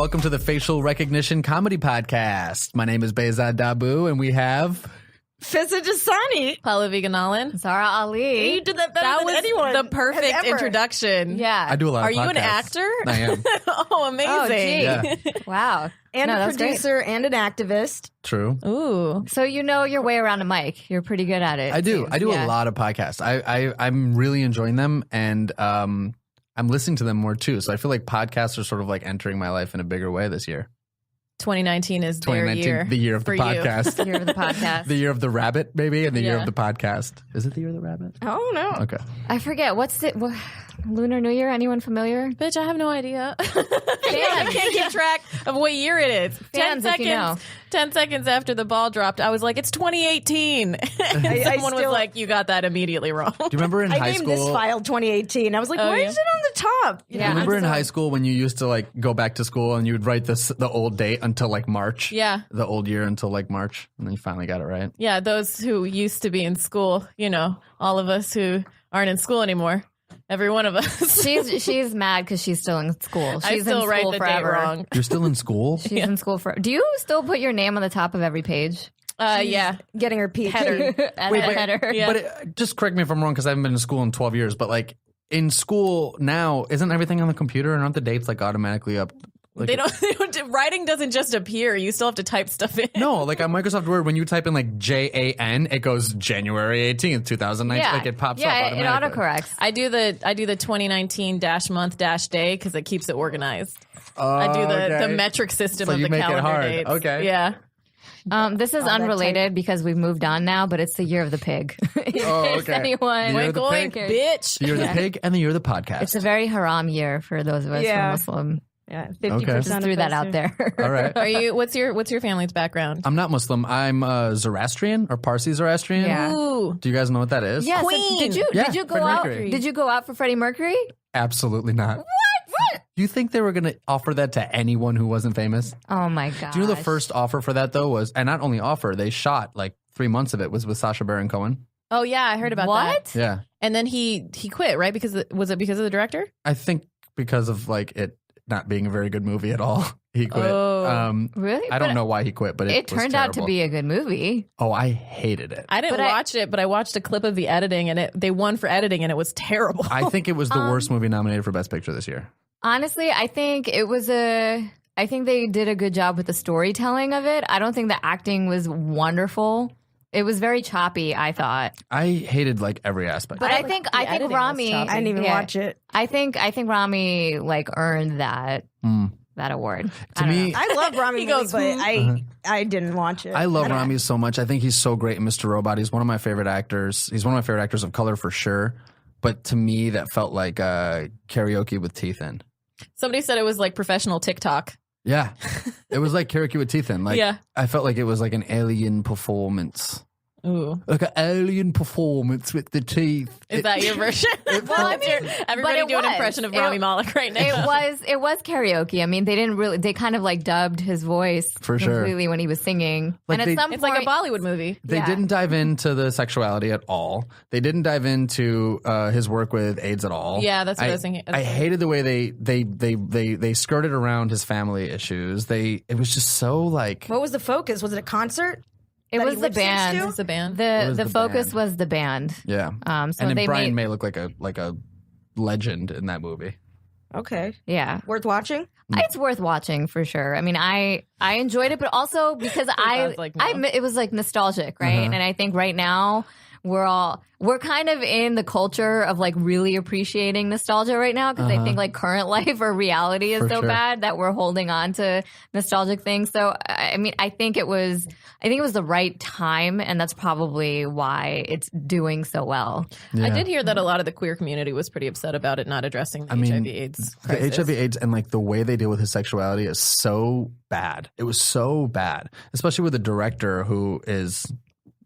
welcome to the Facial Recognition Comedy Podcast. My name is Behzad Dabu, and we have... Fizza Jasani. Pallavi Ganalan. Zara Ali. You did that better than anyone. The perfect ever. introduction. Yeah. I do a lot Are of podcasts. you an actor? I am. Oh, amazing. Oh, gee. Yeah. Wow. And a producer and an activist. True. Ooh. So you know your way around a mic. You're pretty good at it. I do. seems. I do a Yeah. lot of podcasts. I'm really enjoying them, and I'm listening to them more too. So I feel like podcasts are sort of like entering my life in a bigger way this year. 2019 is their year. The year of the for you. podcast. Year of the podcast. The year of the rabbit, maybe, and the year Yeah. of the podcast. Is it the year of the rabbit? Oh, no. Okay. I forget. What's it? Lunar New Year? Anyone familiar? Bitch, I have no idea. I can't keep track of what year it is. 10 Fans, if seconds. you know. 10 seconds after the ball dropped, I was like, it's 2018. And someone was still- like, you got that immediately wrong. Do you remember in I high named school? this file 2018. I was like, Oh, why yeah. is it on the top? Yeah. Remember in high school when you used to like go back to school and you would write the old date until like March? Yeah. The old year until like March, and then you finally got it right. Yeah, those who used to be in school, you know, all of us who aren't in school anymore. Every one of us. She's mad because she's still in school. She's I still in write school the forever. date wrong. You're still in school? She's in school for. Do you still put your name on the top of every page? Yeah. Getting her PhD. Header. As a header. Yeah. But just correct me if I'm wrong, because I haven't been in school in 12 years. But like in school now, isn't everything on the computer, and aren't the dates like automatically up? Like, They don't, writing doesn't just appear. You still have to type stuff in. No, like on Microsoft Word, when you type in like JAN, it goes January 18th, 2019. Yeah. Like it pops up Yeah, it automatically. autocorrects. I do the 2019-month-day because it keeps it organized. I do the metric system So of you the make it calendar hard. dates. Okay. Yeah. This is unrelated because we've moved on now, but it's the year of the pig. Oh, If okay. anyone, The year of the Oink, pig. bitch. The year of the pig and the year of the podcast. it's a very haram year for those of us who Yeah. are Muslim. Yeah, 50% Okay. Just of threw that us out are- there. All right. Are you? What's your family's background? I'm not Muslim. I'm Zoroastrian or Parsi Zoroastrian. Yeah. Ooh. Do you guys know what that is? Yes. Queen. Did you Yeah, did you go Freddie out? Mercury. Did you go out for Freddie Mercury? Absolutely not. What? Do you think they were going to offer that to anyone who wasn't famous? Oh my god! Do you know the first offer for that though was, and not only offer, they shot like 3 months of it was with Sacha Baron Cohen. Oh yeah, I heard about What? that. Yeah. And then he quit, right? Was it because of the director? I think because of like it not being a very good movie at all, he quit. Oh. Really? I don't know why he quit, but It was turned out to terrible. be a good movie. Oh, I hated it. I didn't But watch it, but I watched a clip of the editing, and they won for editing, and it was terrible. I think it was the worst movie nominated for Best Picture this year. Honestly, I think I think they did a good job with the storytelling of it. I don't think the acting was wonderful. It was very choppy, I thought. I hated like every aspect. But I think editing was Rami. choppy. I didn't even watch it. I think Rami like earned that award. To I don't me, know. I love Rami He movie, goes, but I didn't watch it. I love Rami so much. I think he's so great in Mr. Robot. He's one of my favorite actors. He's one of my favorite actors of color for sure. But to me, that felt like karaoke with teeth in. Somebody said it was like professional TikTok. Yeah, it was like karaoke with teeth in. Like, Yeah. I felt like it was like an alien performance. Ooh. Like an alien performance with the teeth. Is that your version? Everybody it do an was. impression of Rami Malek right now. It was karaoke. I mean, they kind of like dubbed his voice For sure. completely when he was singing. Like and at they- some It's point, like a Bollywood movie. They Yeah. didn't dive into the sexuality at all. They didn't dive into his work with AIDS at all. Yeah, that's what I was thinking. I hated the way they skirted around his family issues. It was just so like What was the focus? Was it a concert? it that was he the lip-synced band. to? It's a band. The the focus band. was the band. yeah. So And then they Brian made May looked like a legend in that movie. Okay. yeah. Worth watching? It's worth watching for sure. I mean, I enjoyed it, but also because God's like, no. it was like nostalgic, right? Uh-huh. And I think right now we're kind of in the culture of like really appreciating nostalgia right now because I think like current life or reality is For so sure. bad that we're holding on to nostalgic things. So I mean, I think it was the right time, and that's probably why it's doing so well. Yeah. I did hear that a lot of the queer community was pretty upset about it not addressing the HIV/AIDS crisis. The HIV/AIDS and like the way they deal with his sexuality is so bad. It was so bad, especially with a director who is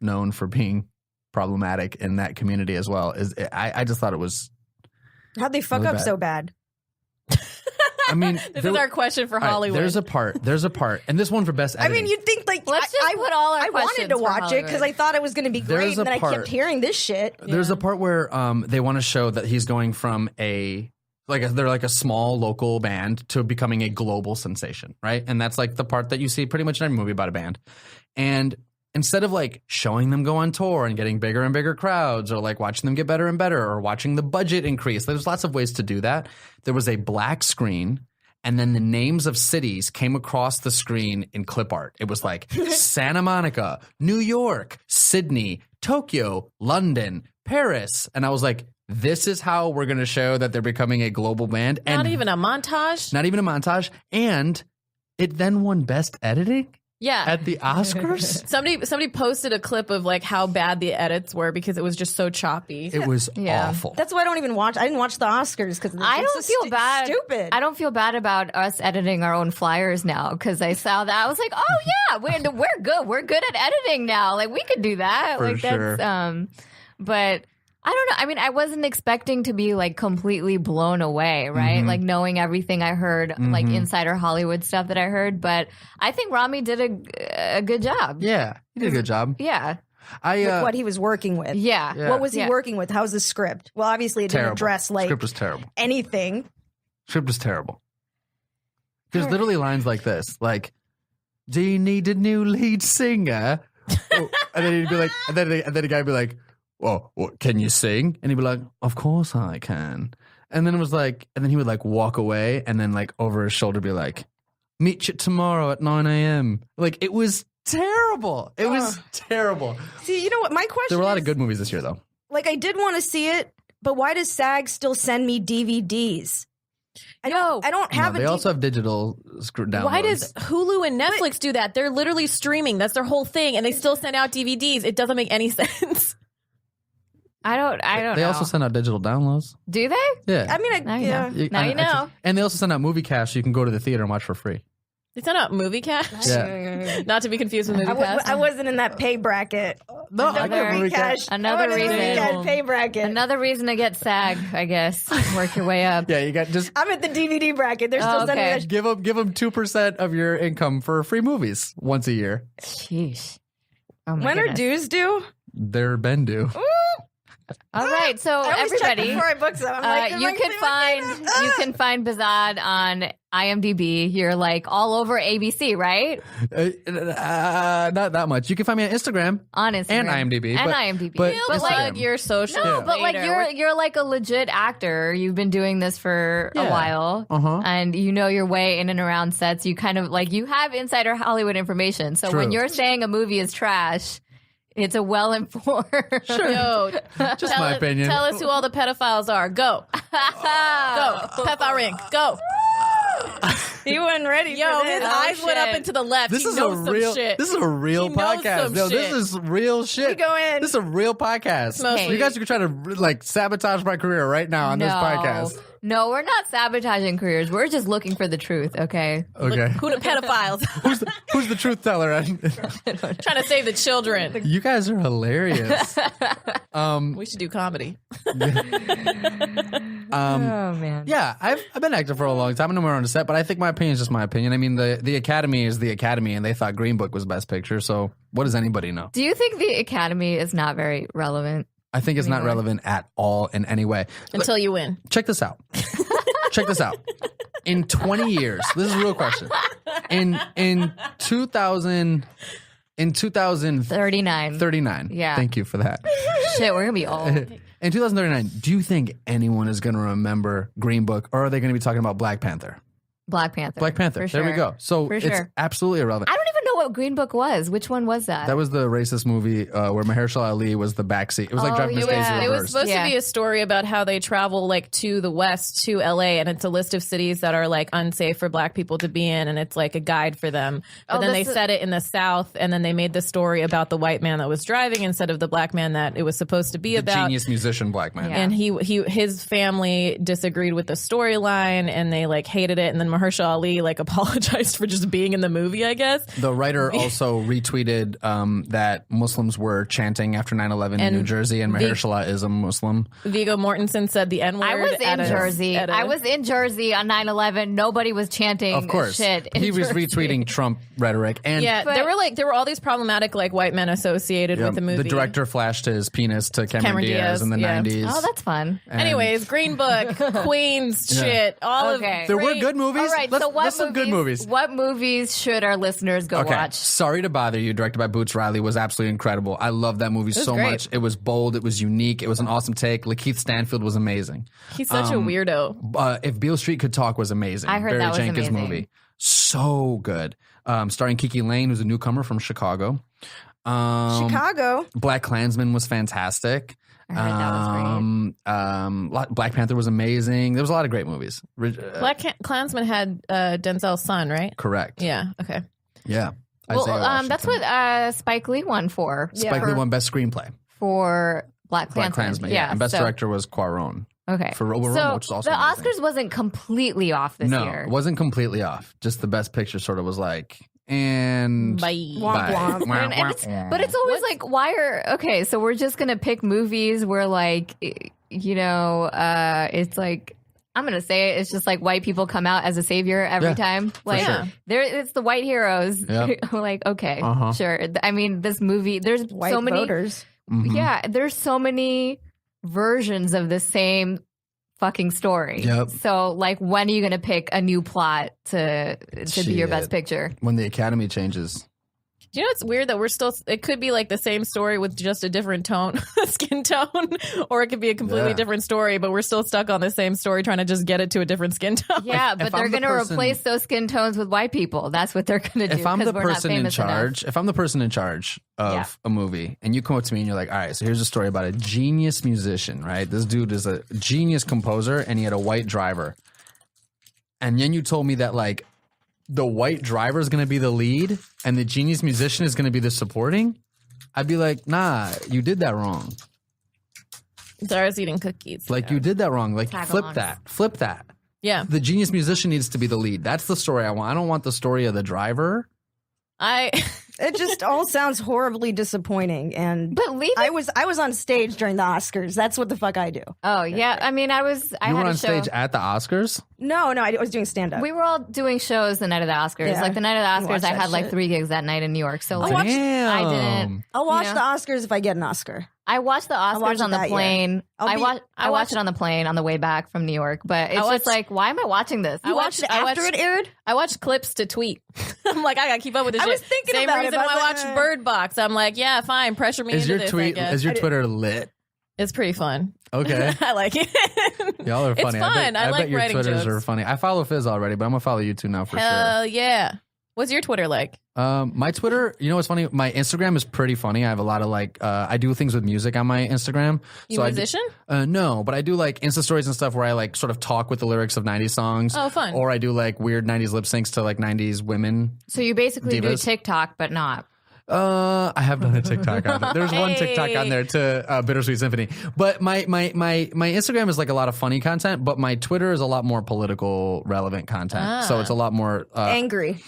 known for being problematic in that community as well. I just thought it was. How'd they fuck Really up bad. so bad? I mean, This is our question for all right, Hollywood. there's a part, and this one for best I editing. mean, you'd think like Let's just put all our I wanted questions to for watch it because I Hollywood. thought it was going to be There's great, a and then I part- kept hearing this shit. There's a part where they want to show that he's going from a they're like a small local band to becoming a global sensation, right? And that's like the part that you see pretty much in every movie about a band. And instead of like showing them go on tour and getting bigger and bigger crowds, or like watching them get better and better, or watching the budget increase, there's lots of ways to do that. There was a black screen, and then the names of cities came across the screen in clip art. It was like Santa Monica, New York, Sydney, Tokyo, London, Paris. And I was like, this is how we're going to show that they're becoming a global band. And Not even a montage. not even a montage. And it then won Best Editing Yeah. at the Oscars. Somebody posted a clip of like how bad the edits were because it was just so choppy. It was Yeah. awful. That's why I don't even watch. I didn't watch the Oscars because I don't feel bad. Stupid. I don't feel bad about us editing our own flyers now because I saw that. I was like, oh yeah, we're good. We're good at editing now. Like we could do that. For like sure. that's but I don't know. I mean, I wasn't expecting to be like completely blown away, right? Mm-hmm. Like knowing everything I heard, like insider Hollywood stuff that I heard. But I think Rami did a good job. Yeah, he did a good job. Yeah. I what he was working with. Yeah. Yeah. What was he Yeah. working with? How's the script? Well, obviously it didn't terrible. address like Script was terrible. anything. Script was terrible. There's literally lines like this, like, "Do you need a new lead singer?" Oh, and then he'd be like, and then the guy would be like, "Well, what, can you sing?" And he'd be like, "Of course I can." And then it was like, and then he would like walk away, and then like over his shoulder be like, "Meet you tomorrow at 9 a.m." Like it was terrible. It was terrible. See, you know what? My question There were a lot is, of good movies this year, though. like, I did want to see it, but why does SAG still send me DVDs? I don't have No, they also have digital downloads. Why does Hulu and Netflix do that? They're literally streaming. That's their whole thing, and they still send out DVDs. It doesn't make any sense. I don't They know. also send out digital downloads. Do they? Yeah. I mean, Now you yeah. know. Now you know. And they also send out movie cast so you can go to the theater and watch for free. They send out movie cash. Yeah. Not to be confused with movie cast. I wasn't in that pay bracket. No, I The got movie cash. cast. Another I wasn't in the reason. movie cash pay bracket. Another reason to get SAG, I guess. Work your way up. Yeah, you got just I'm at the DVD bracket. They're still sending okay. me give them 2% of your income for free movies once a year. Sheesh. Oh my When are goodness. dues due? They're been due. All right, so I always check everybody, before I book some. I'm like, am you I can gonna pay my payment? find Behzad on IMDb. You're like all over ABC, right? Not that much. You can find me on Instagram. On Instagram And IMDb, and but- IMDb. but You'll but like, plug your social. no, but like later. you're like a legit actor. You've been doing this for a Yeah. while, and you know your way in and around sets. You kind of like you have insider Hollywood information. So when True. you're saying a movie is trash, it's a well informed. Yo, Just my opinion. Tell us who all the pedophiles are. Go. Go. Pedophile ring. Go. He wasn't ready Yo, for his this. eyes went up shit. into the left. This he is knows a some real. shit. This is a real He knows podcast. some No, this shit. is real shit. We go in. This is a real podcast. Mostly. You guys are trying to like sabotage my career right now on this podcast. No, we're not sabotaging careers. We're just looking for the truth, okay? Okay. Who the pedophiles? Who's the truth teller? Trying to save the children. You guys are hilarious. We should do comedy. Oh, man. Yeah, I've been active for a long time. I know we're on a set, but I think my opinion is just my opinion. I mean, the Academy is the Academy, and they thought Green Book was Best Picture. So what does anybody know? Do you think the Academy is not very relevant? I think it's not relevant at all in any way. Until you win. Check this out. Check this out. In 20 years, this is a real question. In 2039. 39. Yeah. Thank you for that. Shit, we're going to be old. In 2039, do you think anyone is going to remember Green Book, or are they going to be talking about Black Panther? Black Panther. Black Panther. For There we sure. go. So For it's sure. absolutely irrelevant. I don't even know what Green Book was. Which one was that? That was the racist movie where Mahershala Ali was the backseat. It was like Oh, driving Miss yeah. Daisy It was reverse. supposed Yeah. to be a story about how they travel like to the west to LA, and it's a list of cities that are like unsafe for black people to be in, and it's like a guide for them. But Oh, then they this is- set it in the south, and then they made the story about the white man that was driving instead of the black man that it was supposed to be The about. genius musician black man. Yeah. And his family disagreed with the storyline, and they like hated it. And then Mahershala Ali like apologized for just being in the movie, I guess. The writer also retweeted that Muslims were chanting after 9/11 in New Jersey, and Mahershala is a Muslim. Viggo Mortensen said the N-word. I was in Jersey. I was in Jersey on 9/11. Nobody was chanting Of course. shit. He was retweeting Trump rhetoric. And there were all these problematic like white men associated with the movie. The director flashed his penis to Cameron Diaz in the 90s. Oh, that's fun. Anyways, Green Book, Queens, shit, all of there were good movies. All right, let's some good movies. What movies should our listeners go watch? Sorry to Bother You, directed by Boots Riley, was absolutely incredible. I love that movie so much. It was bold. It was unique. It was an awesome take. Lakeith Stanfield was amazing. He's such a weirdo. If Beale Street Could Talk was amazing. I heard Barry that was Jenkins amazing. movie. So good. Starring Kiki Lane, who's a newcomer from Chicago. Chicago. Black Klansman was fantastic. I heard that was great. Black Panther was amazing. There was a lot of great movies. Black Klansman had Denzel's son, right? Correct. Yeah. Okay. Yeah. Well, Isaiah that's Washington. what Spike Lee won for. Spike Lee won Best Screenplay. For Black Klansman. Black Klansman, yeah. And Best Director was Cuarón. Okay. For Robo Roma, which is also the amazing. Oscars wasn't completely off this No, year. it wasn't completely off. Just the Best Picture sort of was like, and Bye. Womp womp. But it's always like, why are okay? So we're just gonna pick movies where, like, it's like I'm gonna say it, it's just like white people come out as a savior every time. Like, sure. it's the white heroes. Yep. Like, okay, sure. I mean, this movie, there's White so many voters. Yeah, there's so many versions of the same fucking story. Yep. So, like, when are you gonna pick a new plot to be your best picture? When the Academy changes. You know, it's weird that it could be like the same story with just a different tone, skin tone, or it could be a completely different story, but we're still stuck on the same story trying to just get it to a different skin tone. Yeah, but they're going to replace those skin tones with white people. That's what they're going to do. If I'm the we're not person in famous enough. charge, if I'm the person in charge of a movie, and you come up to me and you're like, all right, so here's a story about a genius musician, right? This dude is a genius composer, and he had a white driver. And then you told me that, like, the white driver is going to be the lead and the genius musician is going to be the supporting, I'd be like, nah, you did that wrong. Zara's eating cookies. Like, you did that wrong. Like, Tag-alongs. flip that. Yeah. The genius musician needs to be the lead. That's the story I want. I don't want the story of the driver. It just all sounds horribly disappointing. And But leave I was on stage during the Oscars. That's what the fuck I do. Oh, yeah. I mean, I You had were a on show. stage at the Oscars? No, I was doing stand up. We were all doing shows the night of the Oscars. Yeah. Like the night of You the watch Oscars, I that had like shit. 3 gigs that night in New York. So like, Damn. I didn't. I'll watch you know? the Oscars if I get an Oscar. I watched the watch Oscars it on the that year. plane. I I watched it on the plane on the way back from New York. But it's just like, why am I watching this? You watched it after it aired? I watched clips to tweet. I'm like, I gotta keep up with this I shit. was thinking Same about it, reason but why I I was watched like, Bird Box. I'm like, yeah, fine, pressure me Is into your this. tweet? I guess. Is your Twitter lit? It's pretty fun. Okay. I like it. Y'all are It's funny. fun. I bet like your writing Twitters jokes. are funny. I follow Fizz already, but I'm gonna follow you two now for Hell yeah. What's your Twitter like? sure. My Twitter, you know what's funny? My Instagram is pretty funny. I have a lot of like, I do things with music on my Instagram. You a musician? No, but I do like Insta stories and stuff where I like sort of talk with the lyrics of 90s songs. Oh, fun. Or I do like weird 90s lip syncs to like 90s women. So you basically do Divas. TikTok, but not. I have done a TikTok on it. There's one Hey. TikTok on there to Bittersweet Symphony. But my Instagram is like a lot of funny content, but my Twitter is a lot more political relevant content. So it's a lot more Angry.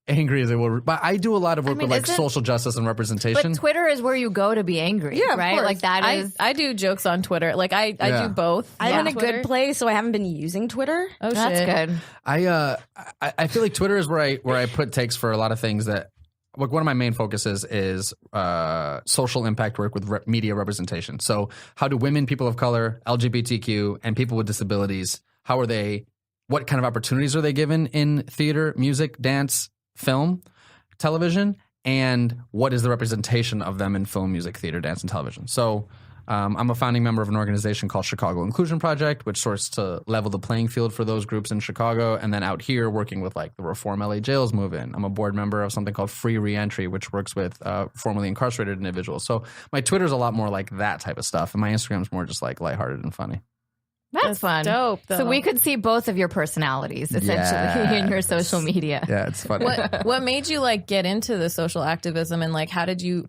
angry as it will. But I do a lot of work with like isn't- social justice and representation. But Twitter is where you go to be angry. Yeah, of right? course. Like that is. I do jokes on Twitter. Like I Yeah. do both. I'm in on a Twitter. good place, so I haven't been using Twitter. Oh That's shit. good. I feel like Twitter is where I put takes for a lot of things that. Like one of my main focuses is social impact work with media representation. So how do women, people of color, LGBTQ, and people with disabilities, what kind of opportunities are they given in theater, music, dance, film, television, and what is the representation of them in film, music, theater, dance, and television? So I'm a founding member of an organization called Chicago Inclusion Project, which sorts to level the playing field for those groups in Chicago. And then out here working with like the Reform LA Jails movement. I'm a board member of something called Free Reentry, which works with formerly incarcerated individuals. So my Twitter's a lot more like that type of stuff. And my Instagram's more just like lighthearted and funny. That's fun. Dope. Though. So we could see both of your personalities essentially in your social media. Yeah, it's funny. What made you like get into the social activism, and like how did you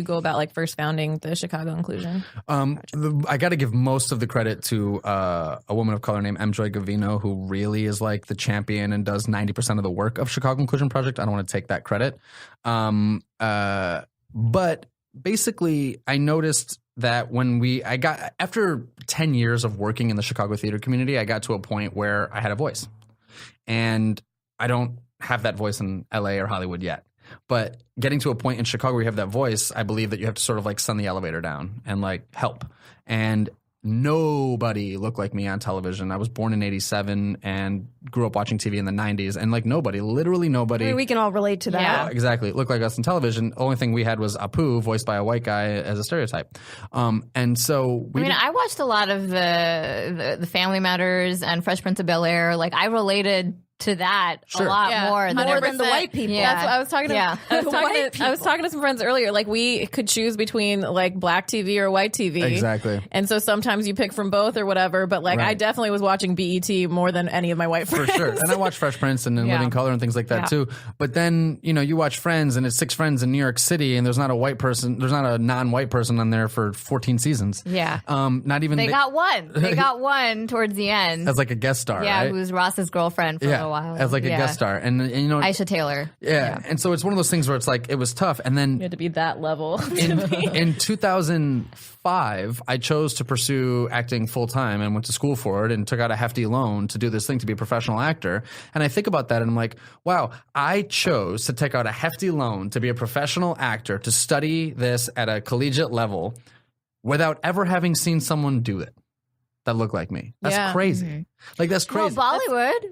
go about like first founding the Chicago Inclusion? I got to give most of the credit to a woman of color named M. Joy Gavino, who really is like the champion and does 90% of the work of Chicago Inclusion Project. I don't want to take that credit. But basically, I noticed that after 10 years of working in the Chicago theater community, I got to a point where I had a voice. And I don't have that voice in LA or Hollywood yet. But getting to a point in Chicago where you have that voice, I believe that you have to sort of like send the elevator down and like help. And nobody looked like me on television. I was born in 87 and grew up watching TV in the 90s. And like literally nobody. I mean, we can all relate to that. Yeah. Exactly. Looked like us on television. The only thing we had was Apu, voiced by a white guy as a stereotype. And so I watched a lot of the Family Matters and Fresh Prince of Bel-Air. Like I related to that a lot more than the white people. Yeah. That's what I was talking to. I was talking to some friends earlier. Like we could choose between like black TV or white TV. Exactly. And so sometimes you pick from both or whatever. But like I definitely was watching BET more than any of my white friends. For sure. And I watch Fresh Prince and Living Color and things like that too. But then, you watch Friends and it's 6 friends in New York City and there's not a non-white person on there for 14 seasons. Yeah. Not even They got one towards the end. as like a guest star, Yeah, right? who was Ross's girlfriend for a while. As like a guest star. And Aisha Taylor. Yeah. And so it's one of those things where it's like it was tough. And then You had to be that level. in 2005, I chose to pursue acting full time and went to school for it and took out a hefty loan to do this thing, to be a professional actor. And I think about that and I'm like, wow, I chose to take out a hefty loan to be a professional actor, to study this at a collegiate level without ever having seen someone do it that looked like me. That's crazy. Mm-hmm. Like that's crazy. Well,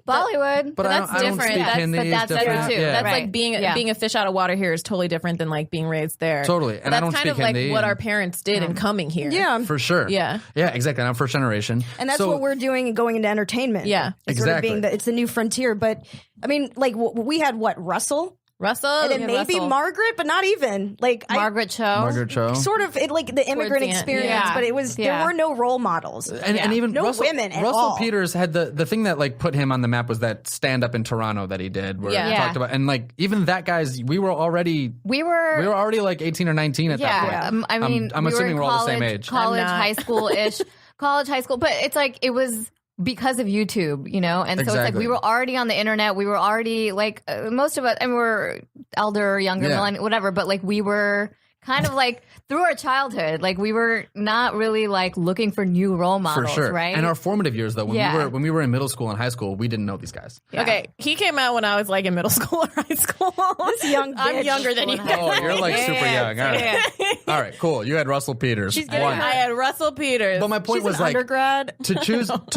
Bollywood. But that's I don't different. speak Hindi. That's different. true too. Yeah. That's like being a fish out of water here is totally different than like being raised there. Totally. And that's I don't kind speak of like Hindi what and- our parents did in coming here. Yeah. For sure. Yeah. Yeah, exactly. And I'm first generation. And that's So- what we're doing going into entertainment. Yeah. It's sort of Exactly. being it's the new frontier. But I mean, like we had Russell? Russell. And then maybe Russell. Margaret, but not even. Like Margaret Cho. Margaret Cho. sort of like the immigrant the end. experience, Yeah. but it was there were no role models. And even No Russell, women at Russell all. Peters had the thing that like put him on the map was that stand up in Toronto that he did where he Yeah. talked about, and like even that guy's we were already like 18 or 19 at that point. I mean, I'm we assuming were we're in all the same age. College, I'm not. high school-ish. College, high school. But it's like, it was because of YouTube, And so it's like Exactly. we were already on the internet. We were already like, most of us, and we're elder or younger, millennial, whatever, but like we were kind of like through our childhood, like we were not really like looking for new role For models, sure. right? And our formative years though, when we were in middle school and high school, we didn't know these guys. Okay, he came out when I was like in middle school or high school. This young I'm bitch. younger than you. Oh, you're like super young. All right. All right, cool. You had Russell Peters. She's getting One. I had Russell Peters. But my point She's was an like undergrad. to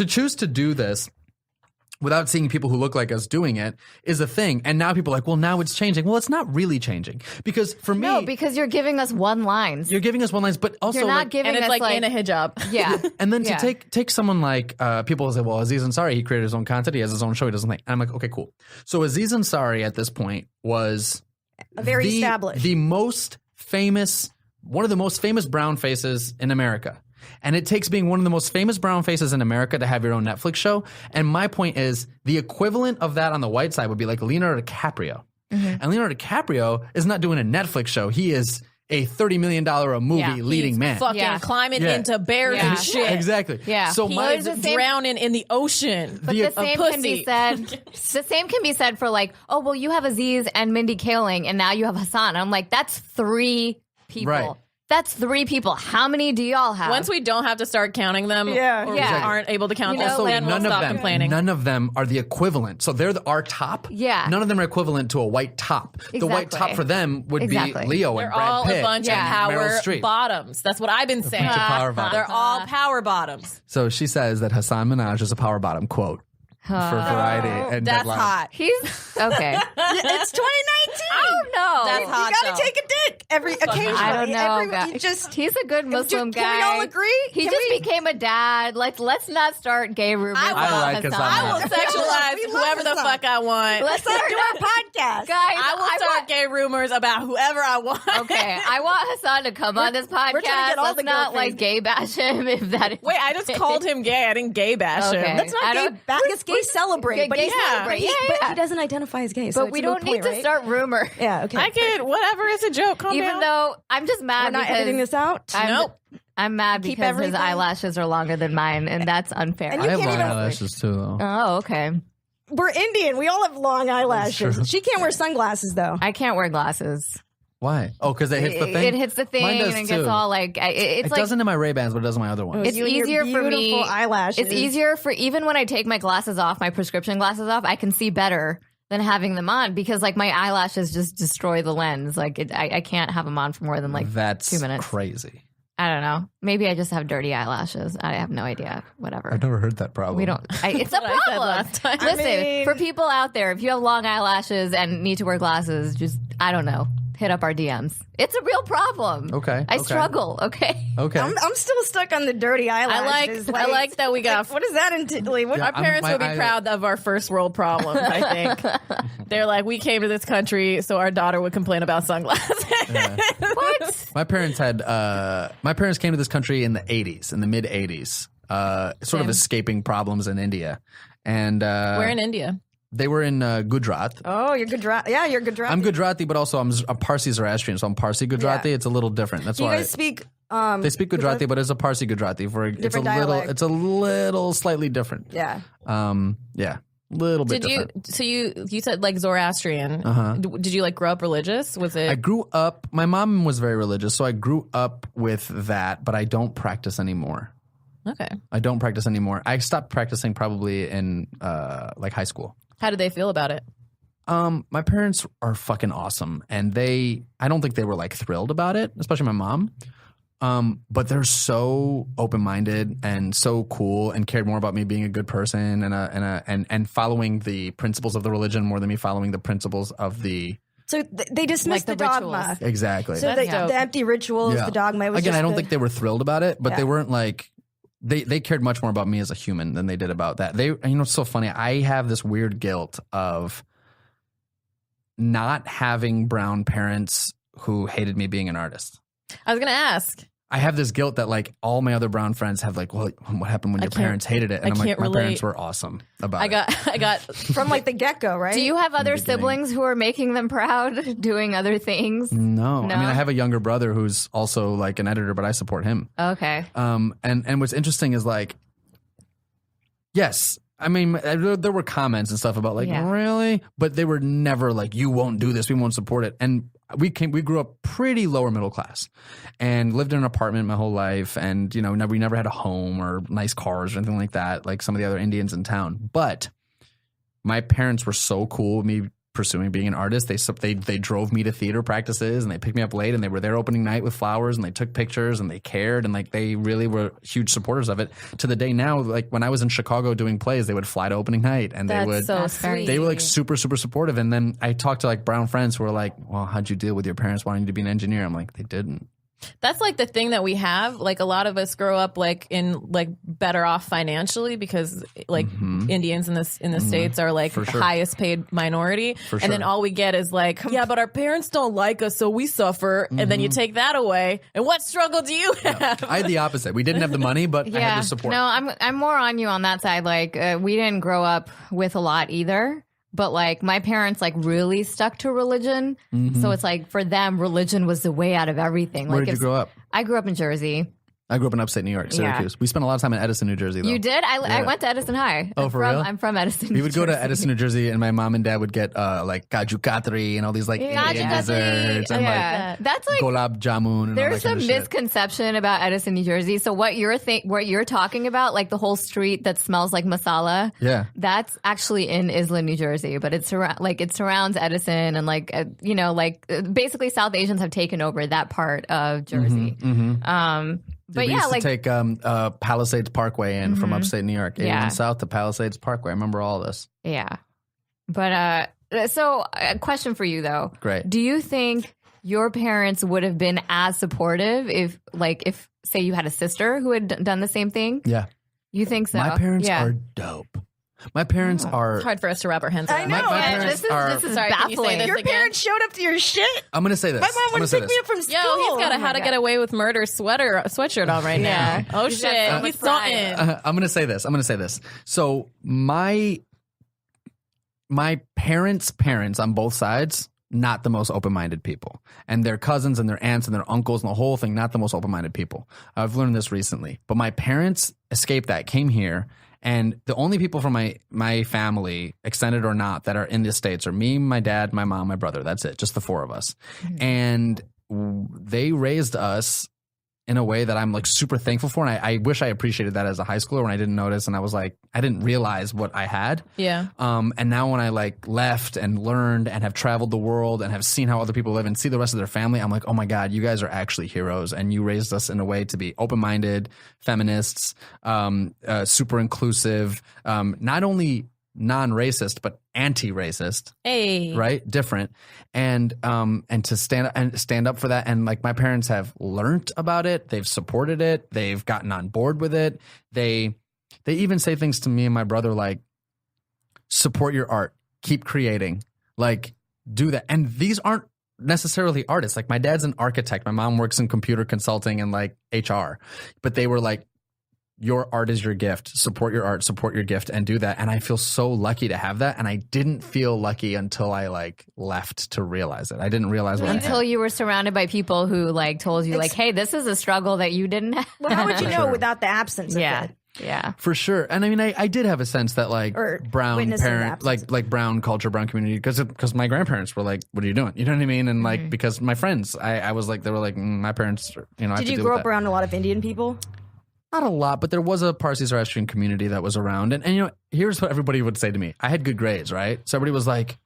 choose to do this without seeing people who look like us doing it is a thing. And now people are like, well, now it's changing. Well, it's not really changing because for me, No, because you're giving us one-lines. you're giving us one lines, but also You're not like, giving and it's us like in a hijab. Yeah. and then to Yeah. take someone like people say, well, Aziz Ansari, he created his own content, he has his own show, he doesn't think. And I'm like, okay, cool. So Aziz Ansari at this point was Very established. one of the most famous brown faces in America. And it takes being one of the most famous brown faces in America to have your own Netflix show. And my point is the equivalent of that on the white side would be like Leonardo DiCaprio. Mm-hmm. And Leonardo DiCaprio is not doing a Netflix show. He is a $30 million a movie leading man. Fucking climbing Yeah. into bears Yeah. and shit. Exactly. Yeah. So He my is drowning in the ocean. But the same can be pussy. said. The same can be said for like, oh well, you have Aziz and Mindy Kaling, and now you have Hassan. I'm like, that's 3 people. Right. That's 3 people. How many do y'all have? Once we don't have to start counting them, Yeah. or Yeah. we aren't able to count You know, them, Also, then we'll stop complaining. None of them are the equivalent. So they're our top. Yeah. None of them are equivalent to a white top. The white Exactly. top for them would Exactly. be Leo They're and Brad all Pitt a bunch and of Meryl power Streep. bottoms. That's what I've been saying. bunch of power bottoms. They're all power bottoms. So she says that Hassan Minaj is a power bottom quote for Variety and That's Deadline. hot. He's okay. It's 2019. I don't know. That's hot. You gotta take a dick occasionally. I don't know. You guy. just He's a good Muslim guy. Can we all agree? He Can just we- became a dad. Let's not start gay rumors. I about like Hassan. Hassan. I will sexualize We love whoever the Hassan. fuck I want. Let's not do our podcast. Guys, I will start gay rumors about whoever I want. Okay, I want Hassan to come on this podcast. We're trying to get all Let's the not girlfriends. like gay bash him if that is. Wait, I just called him gay. I didn't gay bash Okay. him. That's not gay. It's gay celebrate. But gay he's celebrate. But Yeah. he doesn't identify as gay. So But we don't need to start rumor. Yeah. Okay. I could, whatever, it's a joke. Calm Even down. though I'm just mad We're not because editing this out. Nope. I'm mad Keep because everything. his eyelashes are longer than mine, and that's unfair. And I have can't long even- eyelashes too, though. Oh, okay. We're Indian. We all have long eyelashes. true. She can't wear sunglasses though. I can't wear glasses. Why? Oh, because it hits the thing? It hits the thing, Mine does and it gets too. all like it's It like doesn't in my Ray-Bans, but it does in my other ones. it's You and your easier for me. beautiful eyelashes. It's easier for even when I take my glasses off, my prescription glasses off, I can see better than having them on because like my eyelashes just destroy the lens. Like I can't have them on for more than like That's 2 minutes. crazy. I don't know. Maybe I just have dirty eyelashes. I have no idea. Whatever. I've never heard that problem. We don't. It's a what I said problem. last time. Listen, I mean- for people out there, if you have long eyelashes and need to wear glasses, just I don't know, hit up our DMs. It's a real problem. Okay. I okay. struggle. Okay. Okay. I'm still stuck on the dirty eyelashes. I like that we got. What does that entail? What, Yeah, Our parents my will be eye- proud of our first world problems, I think. They're like, we came to this country so our daughter would complain about sunglasses. What? My parents came to this country in the 80s, in the mid 80s, sort of escaping problems in India. And We're in India. they were in Gujarat. Oh, you're Gujarati. Yeah, you're Gujarati. I'm Gujarati, but also I'm a Parsi Zoroastrian, so I'm Parsi Gujarati. Yeah. It's a little different. That's You why guys speak. they speak Gujarati, but it's a Parsi Gujarati. Different dialect. It's a little slightly different. Yeah. Yeah, little bit Did you? different. So you said like Zoroastrian. Uh-huh. Did you like grow up religious? Was it? I grew up. My mom was very religious, so I grew up with that, but I don't practice anymore. Okay. I don't practice anymore. I stopped practicing probably in like high school. How did they feel about it? My parents are fucking awesome, and I don't think they were like thrilled about it, especially my mom. But they're so open-minded and so cool, and cared more about me being a good person and following the principles of the religion more than me following the principles of the. So they dismissed Like the the dogma. rituals. Exactly. So That's dope. the empty rituals, Yeah. the dogma. It was Again, just I don't the- think they were thrilled about it, but Yeah. they weren't like they cared much more about me as a human than they did about that. It's so funny. I have this weird guilt of not having brown parents who hated me being an artist. I was gonna ask. I have this guilt that like all my other brown friends have like, well, what happened when your can't- parents hated it? And I I'm like, can't my relate. parents were awesome about I it. got. from like the get go, right? Do you have other beginning. siblings who are making them proud, doing other things? No. No? I mean, I have a younger brother who's also like an editor, but I support him. Okay. And what's interesting is like, yes, I mean, there were comments and stuff about like, Yeah. really? But they were never like, you won't do this. We won't support it. And we grew up pretty lower middle class and lived in an apartment my whole life. And, we never had a home or nice cars or anything like that, like some of the other Indians in town. But my parents were so cool with me pursuing being an artist. They drove me to theater practices and they picked me up late and they were there opening night with flowers and they took pictures and they cared and like they really were huge supporters of it. To the day now, like when I was in Chicago doing plays, they would fly to opening night and That's they would so That's very sweet. they were like super, super supportive. And then I talked to like brown friends who were like, well, how'd you deal with your parents wanting you to be an engineer? I'm like, they didn't. That's like the thing that we have. Like a lot of us grow up like in like better off financially because like Indians in the States are like For the sure. highest paid minority. For And then sure. all we get is like, yeah, but our parents don't like us, so we suffer. And then you take that away. And what struggle do you have? I had the opposite. We didn't have the money, but I had the support. No, I'm more on you on that side. Like we didn't grow up with a lot either. But like my parents like really stuck to religion. So it's like for them, religion was the way out of everything. Where like did you grow up? I grew up in Jersey. I grew up in upstate New York, Syracuse. We spent a lot of time in Edison, New Jersey, though. You did? I went to Edison High. Oh, for real? I'm from Edison. We would go to Edison, New Jersey, and my mom and dad would get like kaju katri and all these like Indian desserts and like That's like gulab jamun and all there's that kind some of shit. misconception about Edison, New Jersey. So what you're talking about, like the whole street that smells like masala, Yeah. that's actually in Isla, New Jersey. But it surrounds Edison and basically South Asians have taken over that part of Jersey. But we yeah, used like to take Palisades Parkway in from upstate New York, 81 Yeah. South to Palisades Parkway. I remember all this. yeah. But so a question for you though. Great. Do you think your parents would have been as supportive if say you had a sister who had done the same thing? Yeah. You think so? My parents yeah. are dope. My parents are. It's hard for us to wrap our hands around. I know. My parents are. This is Sorry, can you say baffling. this Your again? parents showed up to your shit. I'm going to say this. My mom wouldn't pick me up from school. Yo, he's got a Oh How my to God. Get Away with Murder sweatshirt on right Yeah. now. Oh He's got shit, so much he's pride. something. I'm going to say this. So my parents' parents on both sides, not the most open-minded people, and their cousins and their aunts and their uncles and the whole thing, not the most open-minded people. I've learned this recently, but my parents escaped that, came here, and the only people from my family, extended or not, that are in the States are me, my dad, my mom, my brother. That's it, just the four of us. And they raised us in a way that I'm like super thankful for. And I wish I appreciated that as a high schooler when I didn't notice. And I was like, I didn't realize what I had. Yeah. And now when I like left and learned and have traveled the world and have seen how other people live and see the rest of their family, I'm like, oh my God, you guys are actually heroes. And you raised us in a way to be open-minded, feminists, super inclusive, not only non-racist, but anti-racist. Hey. Right? Different. And to stand up for that. And like my parents have learned about it. They've supported it. They've gotten on board with it. They even say things to me and my brother like, support your art, keep creating, like do that. And these aren't necessarily artists. Like my dad's an architect. My mom works in computer consulting and like HR, but they were like, your art is your gift. Support your art, support your gift, and do that. And I feel so lucky to have that. And I didn't feel lucky until I like left to realize it. I didn't realize what I Until had. you were surrounded by people who like told you like, hey, this is a struggle that you didn't have. Well, how would you For know sure. without the absence of Yeah. it? Yeah. For sure. And I mean, I did have a sense that like Or brown witnessing the parent, absence. like brown culture, brown community, because my grandparents were like, what are you doing? You know what I mean? And like, because my friends, I was like, they were like, my parents, you know, I have Did to you deal grow with up that. around a lot of Indian people? Not a lot, but there was a Parsi Zoroastrian community that was around. And you know, here's what everybody would say to me. I had good grades, right? So everybody was like,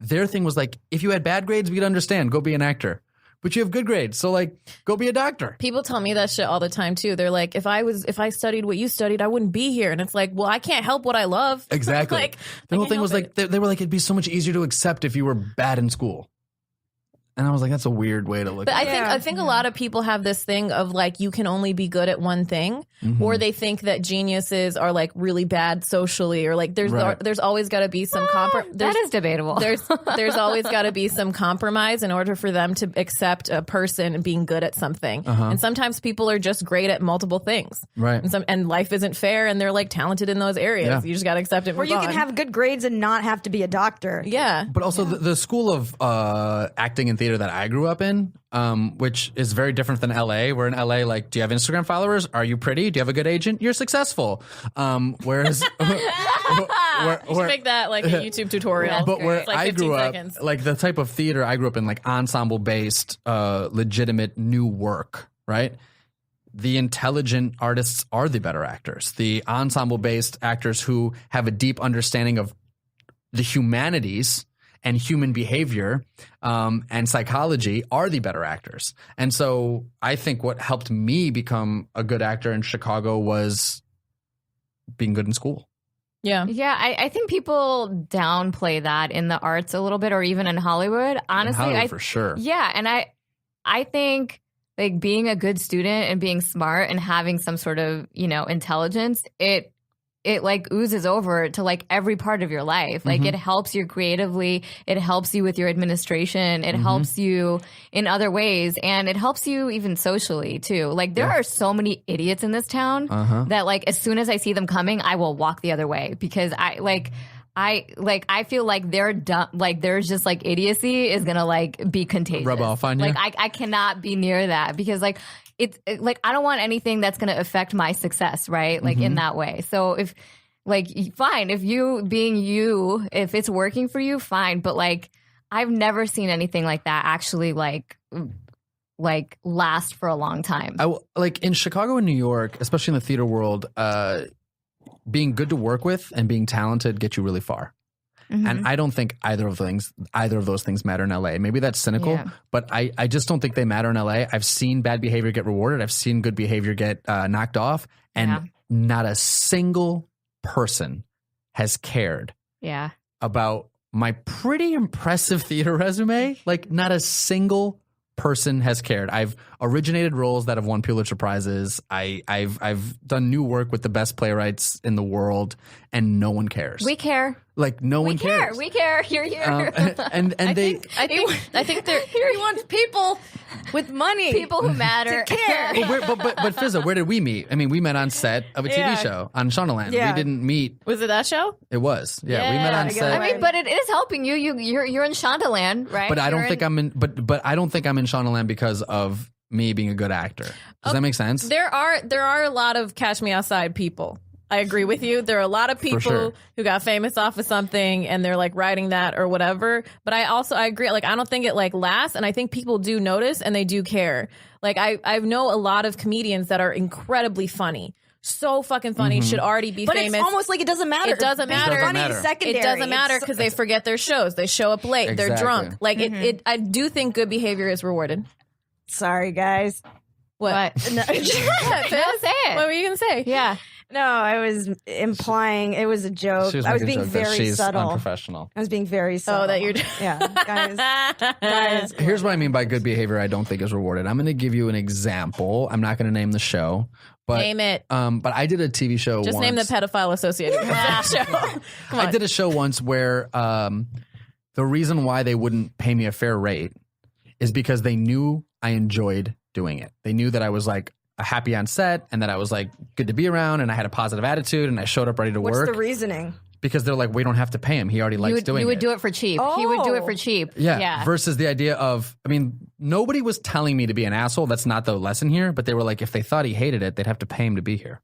their thing was like, if you had bad grades, we'd understand. Go be an actor. But you have good grades, so like, go be a doctor. People tell me that shit all the time too. They're like, if I studied what you studied, I wouldn't be here. And it's like, well, I can't help what I love. Exactly. Like, the I whole can't thing was help like, they were like, it'd be so much easier to accept if you were bad in school. And I was like, that's a weird way to look But at it. I think a lot of people have this thing of like you can only be good at one thing, or they think that geniuses are like really bad socially, or like Right. there's always got to be some That is debatable. there's always got to be some compromise in order for them to accept a person being good at something. And sometimes people are just great at multiple things, Right. And life isn't fair, and they're like talented in those areas. Yeah. You just got to accept it. Or you can have good grades and not have to be a doctor. yeah. But also the school of acting and theater that I grew up in, which is very different than LA. Where in LA, like, do you have Instagram followers? Are you pretty? Do you have a good agent? You're successful. Whereas, You should make that like a YouTube tutorial. but where It's like I 15 grew up, seconds. like the type of theater I grew up in, like ensemble based, legitimate new work, right? The intelligent artists are the better actors. The ensemble based actors who have a deep understanding of the humanities and human behavior and psychology are the better actors. And so I think what helped me become a good actor in Chicago was being good in school. Yeah. Yeah, I think people downplay that in the arts a little bit, or even in Hollywood. Honestly, in Hollywood, for sure. Yeah, and I think like being a good student and being smart and having some sort of, you know, intelligence, it like oozes over to like every part of your life. Like it helps you creatively, it helps you with your administration, it helps you in other ways, and it helps you even socially too. Like there are so many idiots in this town that like as soon as I see them coming, I will walk the other way because I feel like they're dumb, like there's just like idiocy is gonna like be contagious. Rub off on you? Like I cannot be near that because like it's like I don't want anything that's gonna affect my success, right? Like in that way. So if like fine, if you being you, if it's working for you, fine. But like I've never seen anything like that actually like last for a long time. Like in Chicago and New York, especially in the theater world, being good to work with and being talented get you really far. And I don't think either of those things matter in LA. Maybe that's cynical, but I just don't think they matter in LA. I've seen bad behavior get rewarded. I've seen good behavior get knocked off, and not a single person has cared about my pretty impressive theater resume. Like not a single person has cared. I've originated roles that have won Pulitzer Prizes. I've done new work with the best playwrights in the world, and no one cares. We care. Like no one cares. We care. You're here. And I they. think they're He wants people with money. People who matter. To care. But Fizza, where did we meet? I mean, we met on set of a TV show on Shondaland. Yeah. We didn't meet. Was it that show? It was. Yeah, we met on together. set. I mean, but it is helping you. You're in Shondaland, right? But I don't think I'm in. But I don't think I'm in Shondaland because of me being a good actor. Does that make sense? There are a lot of Catch Me Outside people. I agree with you. There are a lot of people sure. who got famous off of something and they're like writing that or whatever. But I agree. Like, I don't think it like lasts. And I think people do notice and they do care. Like, I know a lot of comedians that are incredibly funny. So fucking funny, should already be But famous. it's almost like it doesn't matter. It doesn't Being matter. funny is secondary. It doesn't matter because they forget their shows. They show up late. They're Exactly. drunk. Like I do think good behavior is rewarded. Sorry, guys. What? No, No, say it. What were you gonna say? Yeah. no, I was implying it was a joke. She was I was making a being joke that very she's subtle. unprofessional. I was being very subtle. Oh, that you're. yeah, guys. Here's what I mean by good behavior. I don't think is rewarded. I'm going to give you an example. I'm not going to name the show, but Name it. But I did a TV show. Just once. name the pedophile associated with that show. Come on. I did a show once where the reason why they wouldn't pay me a fair rate is because they knew I enjoyed doing it. They knew that I was like happy on set and that I was like good to be around and I had a positive attitude and I showed up ready to What's work. the reasoning? Because they're like, we don't have to pay him. He already likes doing it. You would do it for cheap. He would do it for cheap. Yeah. Versus the idea of, I mean, nobody was telling me to be an asshole. That's not the lesson here. But they were like, if they thought he hated it, they'd have to pay him to be here.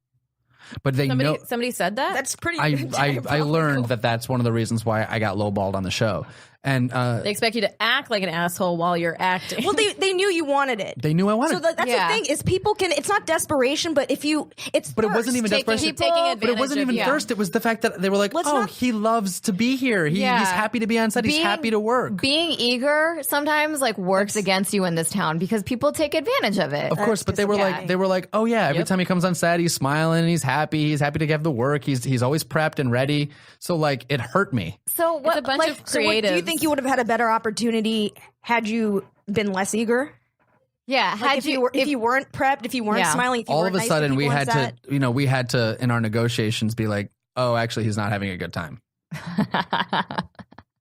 But they know. Somebody said that? That's pretty. I learned that that's one of the reasons why I got lowballed on the show. And They expect you to act like an asshole while you're acting. Well, they knew you wanted it. they knew I wanted So it. that's Yeah. the thing is people can. It's not desperation, but if you, it's. But it wasn't even thirst. desperation. taking advantage But it wasn't of even you. thirst. It was the fact that they were like, Let's oh, not- he loves to be here. He's happy to be on set. He's happy to work. Being eager sometimes like works against you in this town because people take advantage of it. Of course, but they were like, oh yeah, every time he comes on set, he's smiling, he's happy to have the work. He's always prepped and ready. So like, it hurt me. So what? a bunch of So what, do you think you would have had a better opportunity had you been less eager? yeah. Like if you weren't prepped, if you weren't smiling, if you All weren't of a nice sudden, to we people had on set. to, we had to in our negotiations be like, oh, actually, he's not having a good time.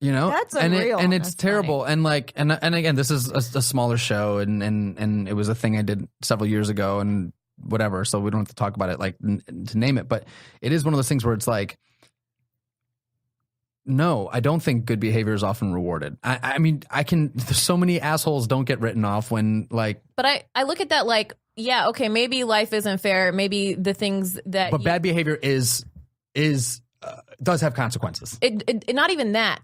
That's and unreal. and it's terrible. And like, and again, this is a smaller show, and it was a thing I did several years ago, and whatever. So we don't have to talk about it, like to name it, but it is one of those things where it's like, no, I don't think good behavior is often rewarded. I mean, so many assholes don't get written off when like. But I look at that like, yeah, okay, maybe life isn't fair. Maybe the things that. But bad behavior does have consequences. It not even that.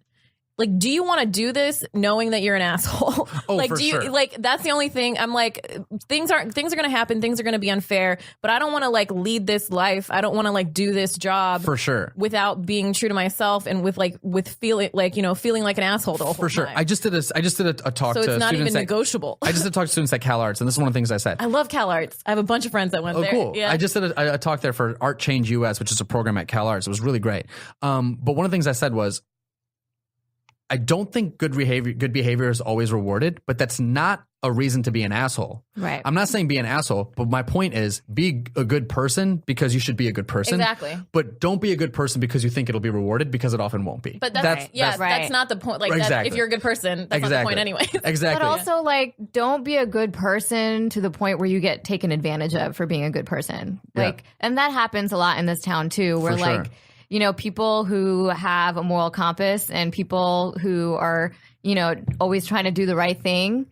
Like, do you want to do this knowing that you're an asshole? Oh, like, for do you sure. like that's the only thing. I'm like, things are going to happen. Things are going to be unfair. But I don't want to like lead this life. I don't want to like do this job For sure. without being true to myself and with feeling like feeling like an asshole the whole For sure. time. I just did a talk So to it's not even students at- negotiable. I just did talk to students at CalArts, and this is one of the things I said. I love CalArts. I have a bunch of friends that went Oh, there. cool. Yeah. I just did a talk there for Art Change US, which is a program at CalArts. It was really great. But one of the things I said was, I don't think good behavior is always rewarded, but that's not a reason to be an asshole. Right. I'm not saying be an asshole, but my point is be a good person because you should be a good person. Exactly. But don't be a good person because you think it'll be rewarded, because it often won't be. But that's not the point. Like, Exactly. if you're a good person, that's not the point anyway. Exactly. But also, like, don't be a good person to the point where you get taken advantage of for being a good person. Like, and that happens a lot in this town too, where For sure. people who have a moral compass and people who are, always trying to do the right thing,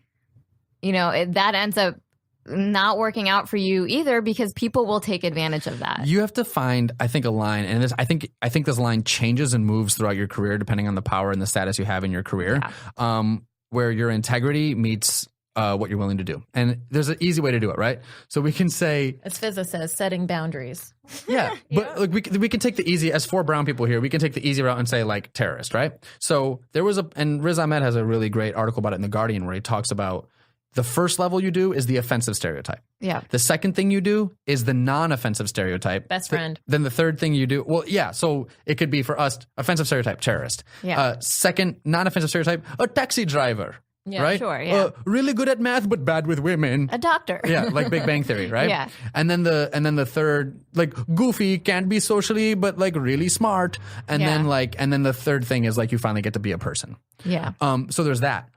that ends up not working out for you either, because people will take advantage of that. You have to find, I think, a line, and I think this line changes and moves throughout your career depending on the power and the status you have in your career, where your integrity meets what you're willing to do. And there's an easy way to do it, right? So we can say, As Fizza says, setting boundaries. but like we can take the easy, as 4 brown people here, we can take the easy route and say like terrorist, right? So there was and Riz Ahmed has a really great article about it in The Guardian where he talks about the first level you do is the offensive stereotype. Yeah. The second thing you do is the non-offensive stereotype. Best friend. Then the third thing you do, so it could be for us, offensive stereotype, terrorist. Yeah. Second, non-offensive stereotype, a taxi driver. Yeah, right? sure, yeah. Really good at math, but bad with women. A doctor. Yeah, like Big Bang Theory, right? Yeah. And then the third, like goofy, can't be socially, but like really smart. And Yeah. then the third thing is like you finally get to be a person. Yeah. So there's that.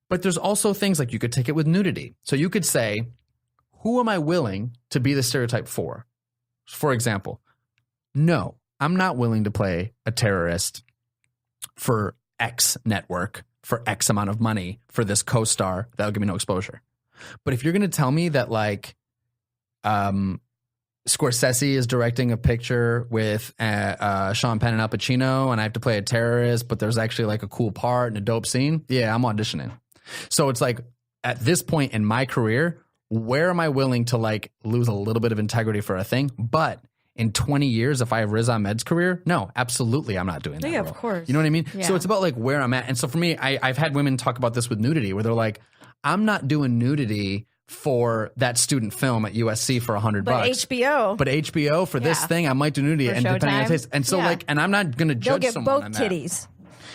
But there's also things like you could take it with nudity. So you could say, who am I willing to be the stereotype for? For example, no, I'm not willing to play a terrorist for X network for X amount of money for this co-star that'll give me no exposure. But if you're going to tell me that like Scorsese is directing a picture with Sean Penn and Al Pacino and I have to play a terrorist, but there's actually like a cool part and a dope scene, yeah, I'm auditioning. So it's like at this point in my career, where am I willing to like lose a little bit of integrity for a thing? But in 20 years, if I have Riz Ahmed's career, no, absolutely, I'm not doing that. Yeah, role. of course. You know what I mean? Yeah. So it's about like where I'm at. And so for me, I've had women talk about this with nudity where they're like, I'm not doing nudity for that student film at USC for $100. But HBO. But HBO for this Yeah. thing, I might do nudity For and depending on Showtime. taste. And so Yeah. like, and I'm not going to They'll judge get someone both on that. titties.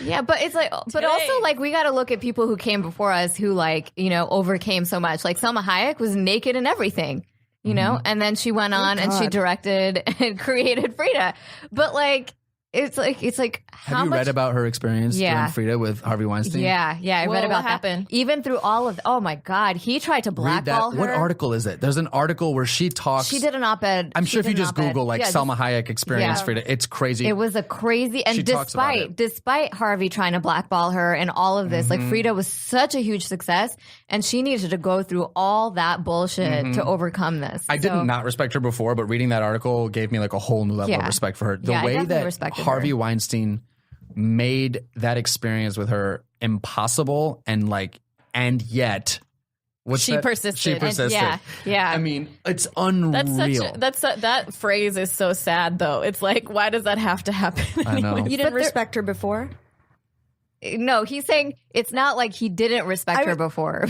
Yeah, but it's like, but also like we got to look at people who came before us who like, you know, overcame so much. Like Selma Hayek was naked and everything, you know, and then she went on and she God. directed and created Frida. But like, it's like how Have you much? read about her experience Yeah. doing Frida with Harvey Weinstein? Yeah, I Well, read about what that. happened? Even through all of, oh my God, he tried to Read blackball that. her. What article is it? There's an article where she talks. She did an op-ed. I'm She sure if did you an just op-ed. Google like Yeah, Selma Hayek experience Yeah. Frida, it's crazy. It was a crazy, and She talks about it. despite Harvey trying to blackball her and all of this, like Frida was such a huge success, and she needed to go through all that bullshit to overcome this. I did not respect her before, but reading that article gave me like a whole new level of Yeah. respect for her. The Yeah, I way definitely that respected Harvey her. Weinstein made that experience with her impossible and yet what's She that? persisted. She And- persisted. yeah. I mean, it's unreal. That phrase is so sad though. It's like, why does that have to happen? I know. You didn't respect her before? No, he's saying it's not like he didn't respect her before.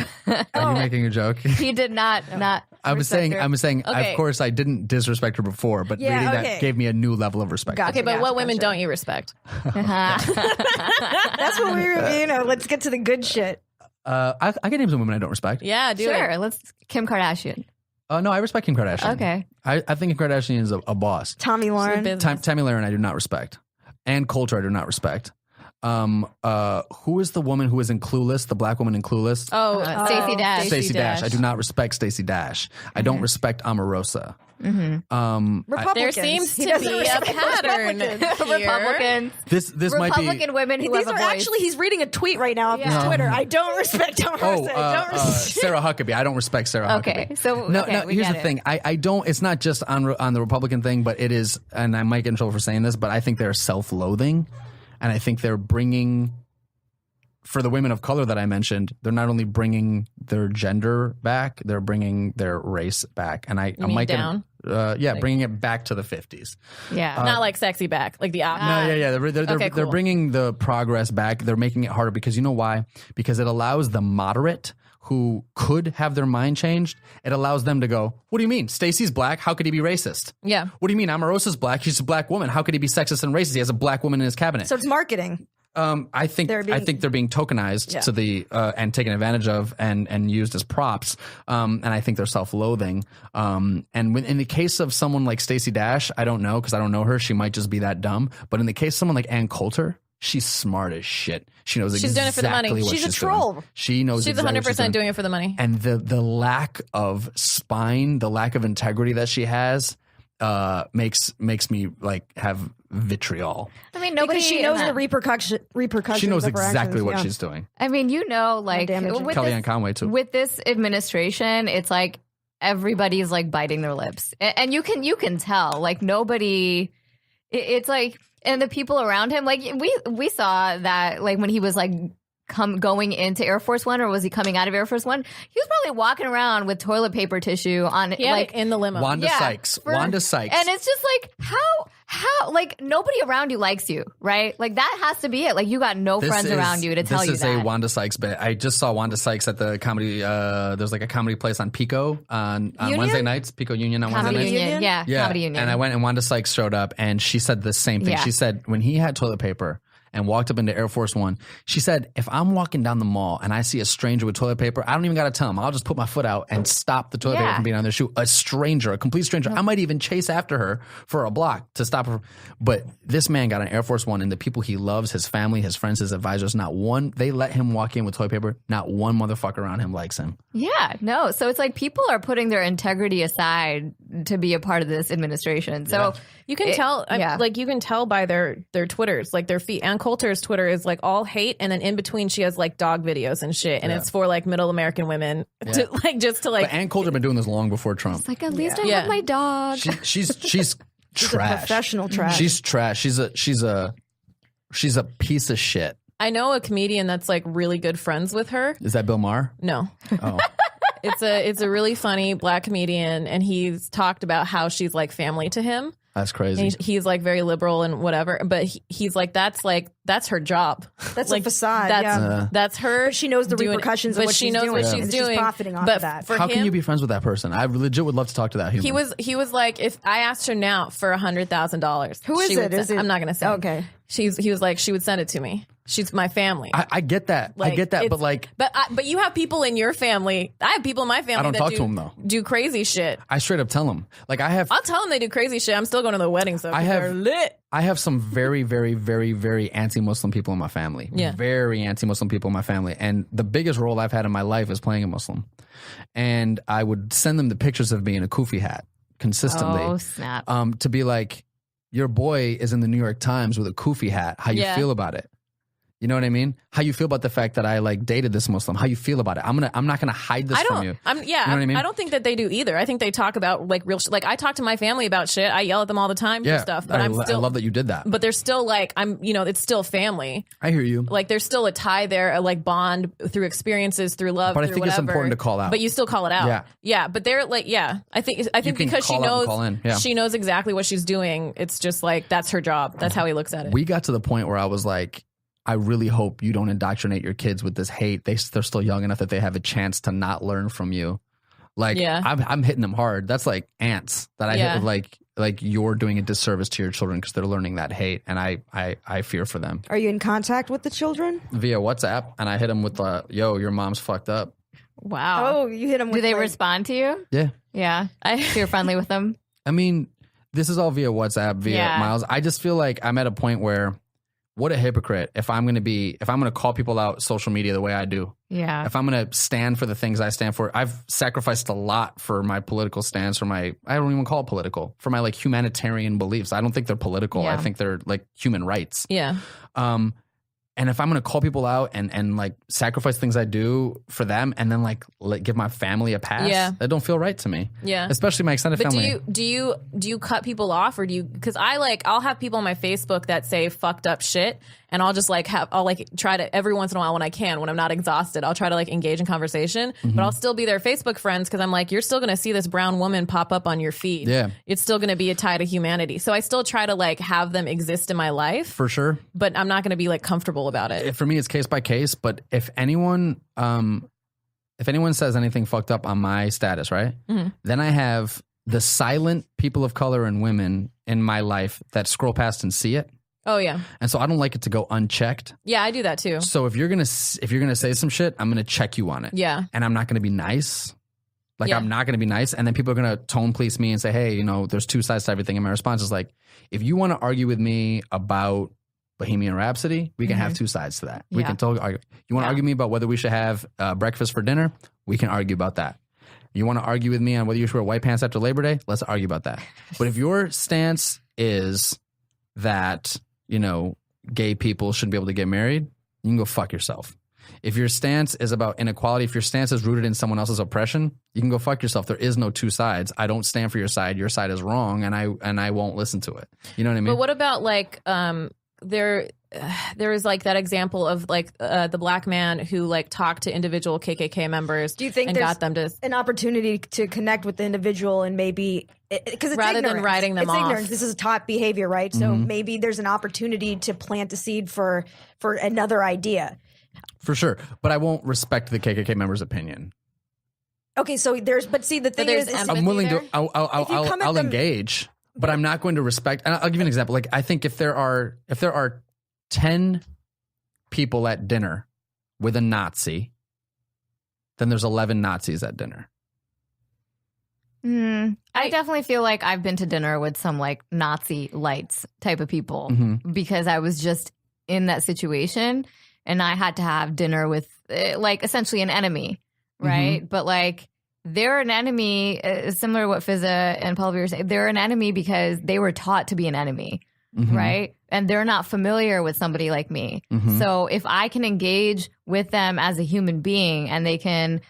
Are you making a joke? He did not. I was saying, Okay. of course, I didn't disrespect her before, but Yeah, reading okay. that gave me a new level of respect. Gotcha. Okay, but what women Gotcha. don't you respect? That's what we were, let's get to the good shit. I can name some women I don't respect. Yeah, do Sure, it. let's Kim Kardashian. No, I respect Kim Kardashian. Okay. I think Kim Kardashian is a boss. Tommy Lauren. Tammy Lauren, I do not respect. Ann Coulter, I do not respect. Who is the woman who is in Clueless? The black woman in Clueless? Stacey Dash. Stacey Dash. I do not respect Stacey Dash. I don't respect Omarosa. Republicans. There seems He to doesn't be a respect pattern Republicans. here. Republicans. This might be. Republican women who These have are a voice. actually, he's reading a tweet right now off his Yeah. Twitter. I don't respect Omarosa. I don't respect. Sarah Huckabee. I don't respect Sarah Huckabee. Okay, so No, okay, we here's get the it. thing. I don't. It's not just on the Republican thing, but it is. And I might get in trouble for saying this, but I think they're self-loathing, and I think they're bringing. For the women of color that I mentioned, they're not only bringing their gender back, they're bringing their race back, and I mean might get down? bringing it back to the 50s. Yeah. Not like sexy back, like the opposite. No, yeah. They're Okay, they're cool. bringing the progress back. They're making it harder because you know why? Because it allows the moderate who could have their mind changed. It allows them to go, what do you mean? Stacey's black. How could he be racist? Yeah. What do you mean? Omarosa's black. She's a black woman. How could he be sexist and racist? He has a black woman in his cabinet. So it's marketing. I think they're being tokenized to the and taken advantage of and used as props. And I think they're self-loathing. And in the case of someone like Stacey Dash, I don't know because I don't know her. She might just be that dumb. But in the case of someone like Ann Coulter, she's smart as shit. She knows She's doing it for the money. exactly what She's a she's troll. doing. She knows. She's exactly what 100% doing it for the money. And the lack of spine, the lack of integrity that she has, makes me like have vitriol. I mean, nobody. Because she knows the repercussions. She knows of her exactly actions, what yeah. she's doing. I mean, like damaging. with Kellyanne this, Conway too. with this administration, it's like everybody's like biting their lips, and you can tell like nobody. It's like, and the people around him, like we saw that like when he was like going into Air Force One, or was he coming out of Air Force One? He was probably walking around with toilet paper tissue on He had like it in the limo. Wanda Sykes. Wanda Sykes. and it's just like how like nobody around you likes you, right? Like that has to be it. Like you got no friends around you to tell you that. This is a Wanda Sykes bit. I just saw Wanda Sykes at the comedy. There's like a comedy place on Pico on Wednesday nights. Pico Union on Comedy Wednesday nights. Union, yeah, Yeah, Comedy Union. and I went and Wanda Sykes showed up and she said the same thing. Yeah. She said when he had toilet paper and walked up into Air Force One. She said, if I'm walking down the mall and I see a stranger with toilet paper, I don't even got to tell them. I'll just put my foot out and stop the toilet paper from being on their shoe. A stranger, a complete stranger. I might even chase after her for a block to stop her. But this man got an Air Force One, and the people he loves, his family, his friends, his advisors, not one, they let him walk in with toilet paper. Not one motherfucker around him likes him. Yeah, no. So it's like people are putting their integrity aside to be a part of this administration. So you can tell, like you can tell by their Twitters, like their feed. Ann Coulter's Twitter is like all hate, and then in between she has like dog videos and shit, and it's for like middle American women to like just to like. But Ann Coulter been doing this long before Trump. It's like at least I have my dog. She's She's trash. Professional trash. She's trash. She's a piece of shit. I know a comedian that's like really good friends with her. Is that Bill Maher? No. Oh. It's a really funny black comedian, and he's talked about how she's like family to him. That's crazy. And he's like very liberal and whatever, but he's like that's her job. That's like a facade. That's her. But she knows the repercussions of what she's doing. What she's doing. She's profiting off of that. How can you be friends with that person? I legit would love to talk to that human. He was like, if I asked her now for $100,000, who is it? I'm not gonna say. Okay. He was like, she would send it to me. She's my family. I get that. Like, I get that. But like, but you have people in your family. I have people in my family. I don't that talk to them though. Do crazy shit. I straight up tell them. Like I'll tell them they do crazy shit. I'm still going to the wedding, so they're lit. I have some very, very, very, very anti-Muslim people in my family. Yeah. Very anti-Muslim people in my family. And the biggest role I've had in my life is playing a Muslim. And I would send them the pictures of me in a kufi hat consistently. Oh, snap. To be like, your boy is in the New York Times with a kufi hat. How you feel about it? You know what I mean? How you feel about the fact that I like dated this Muslim? How you feel about it? I'm not gonna hide this from you. You know what I mean? I don't think that they do either. I think they talk about like real like I talk to my family about shit. I yell at them all the time for stuff. But I love that you did that. But they're still like it's still family. I hear you. Like there's still a tie there, a like bond through experiences, through love. But I think it's important to call out. But you still call it out. Yeah. But they're like, I think because she knows exactly what she's doing. It's just like that's her job. That's how he looks at it. We got to the point where I was like, I really hope you don't indoctrinate your kids with this hate. They're still young enough that they have a chance to not learn from you. Like I'm hitting them hard. That's like ants that I hit with like you're doing a disservice to your children because they're learning that hate, and I fear for them. Are you in contact with the children? Via WhatsApp, and I hit them with yo, your mom's fucked up. Wow. Oh, you hit them with Do they respond to you? Yeah. Yeah. So you're friendly with them? I mean, this is all via WhatsApp, via Miles. I just feel like I'm at a point where what a hypocrite if I'm going to call people out social media the way I do. Yeah. If I'm going to stand for the things I stand for. I've sacrificed a lot for my political stance, I don't even call it political, for my like humanitarian beliefs. I don't think they're political. Yeah. I think they're like human rights. Yeah. And if I'm going to call people out and like sacrifice things I do for them and then like give my family a pass, that don't feel right to me. Yeah. Especially my extended family. Do you cut people off, or do you, because I'll have people on my Facebook that say fucked up shit, and I'll just like I'll like try to every once in a while when I can, when I'm not exhausted, I'll try to like engage in conversation, but I'll still be their Facebook friends because I'm like, you're still going to see this brown woman pop up on your feed. Yeah. It's still going to be a tie to humanity. So I still try to like have them exist in my life. For sure. But I'm not going to be like comfortable about it. For me, it's case by case. But if anyone says anything fucked up on my status, right, then I have the silent people of color and women in my life that scroll past and see it. Oh yeah. And so I don't like it to go unchecked. Yeah, I do that too. So if you're gonna say some shit, I'm gonna check you on it. Yeah. And I'm not gonna be nice. I'm not gonna be nice. And then people are gonna tone police me and say, hey, there's two sides to everything. And my response is like, if you want to argue with me about Bohemian Rhapsody, we can have two sides to that. We can totally argue. You want to argue with me about whether we should have breakfast for dinner? We can argue about that. You want to argue with me on whether you should wear white pants after Labor Day? Let's argue about that. But if your stance is that, gay people shouldn't be able to get married, you can go fuck yourself. If your stance is about inequality, if your stance is rooted in someone else's oppression, you can go fuck yourself. There is no two sides. I don't stand for your side. Your side is wrong, and I won't listen to it. You know what I mean? But what about like there is like that example of like the black man who like talked to individual KKK members. Do you think and there's got them to an opportunity to connect with the individual and maybe because it's rather ignorance. Than writing them it's off? Ignorance. This is taught behavior, right? So maybe there's an opportunity to plant a seed for another idea. For sure, but I won't respect the KKK member's opinion. Okay, so but see, the thing is I'm willing to. I'll engage, but I'm not going to respect. And I'll give you an example. Like I think if there are 10 people at dinner with a Nazi, then there's 11 Nazis at dinner. I definitely feel like I've been to dinner with some like Nazi lights type of people because I was just in that situation and I had to have dinner with like essentially an enemy, right? But like they're an enemy, similar to what Fizza and Paul were saying. They're an enemy because they were taught to be an enemy, right? And they're not familiar with somebody like me. So if I can engage with them as a human being and they can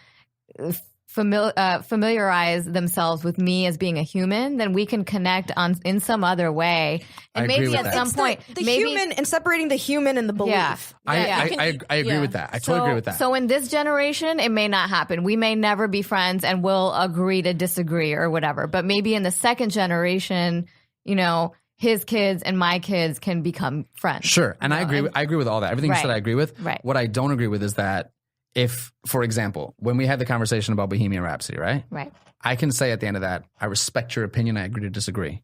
familiarize themselves with me as being a human, then we can connect in some other way. And maybe at some point, the human and separating the human and the belief. I agree with that. I totally agree with that. So in this generation, it may not happen. We may never be friends and we'll agree to disagree or whatever. But maybe in the second generation, you know, his kids and my kids can become friends. Sure. And I agree with all that. Everything you said I agree with. Right. What I don't agree with is that if, for example, when we had the conversation about Bohemian Rhapsody, right? Right. I can say at the end of that, I respect your opinion. I agree to disagree.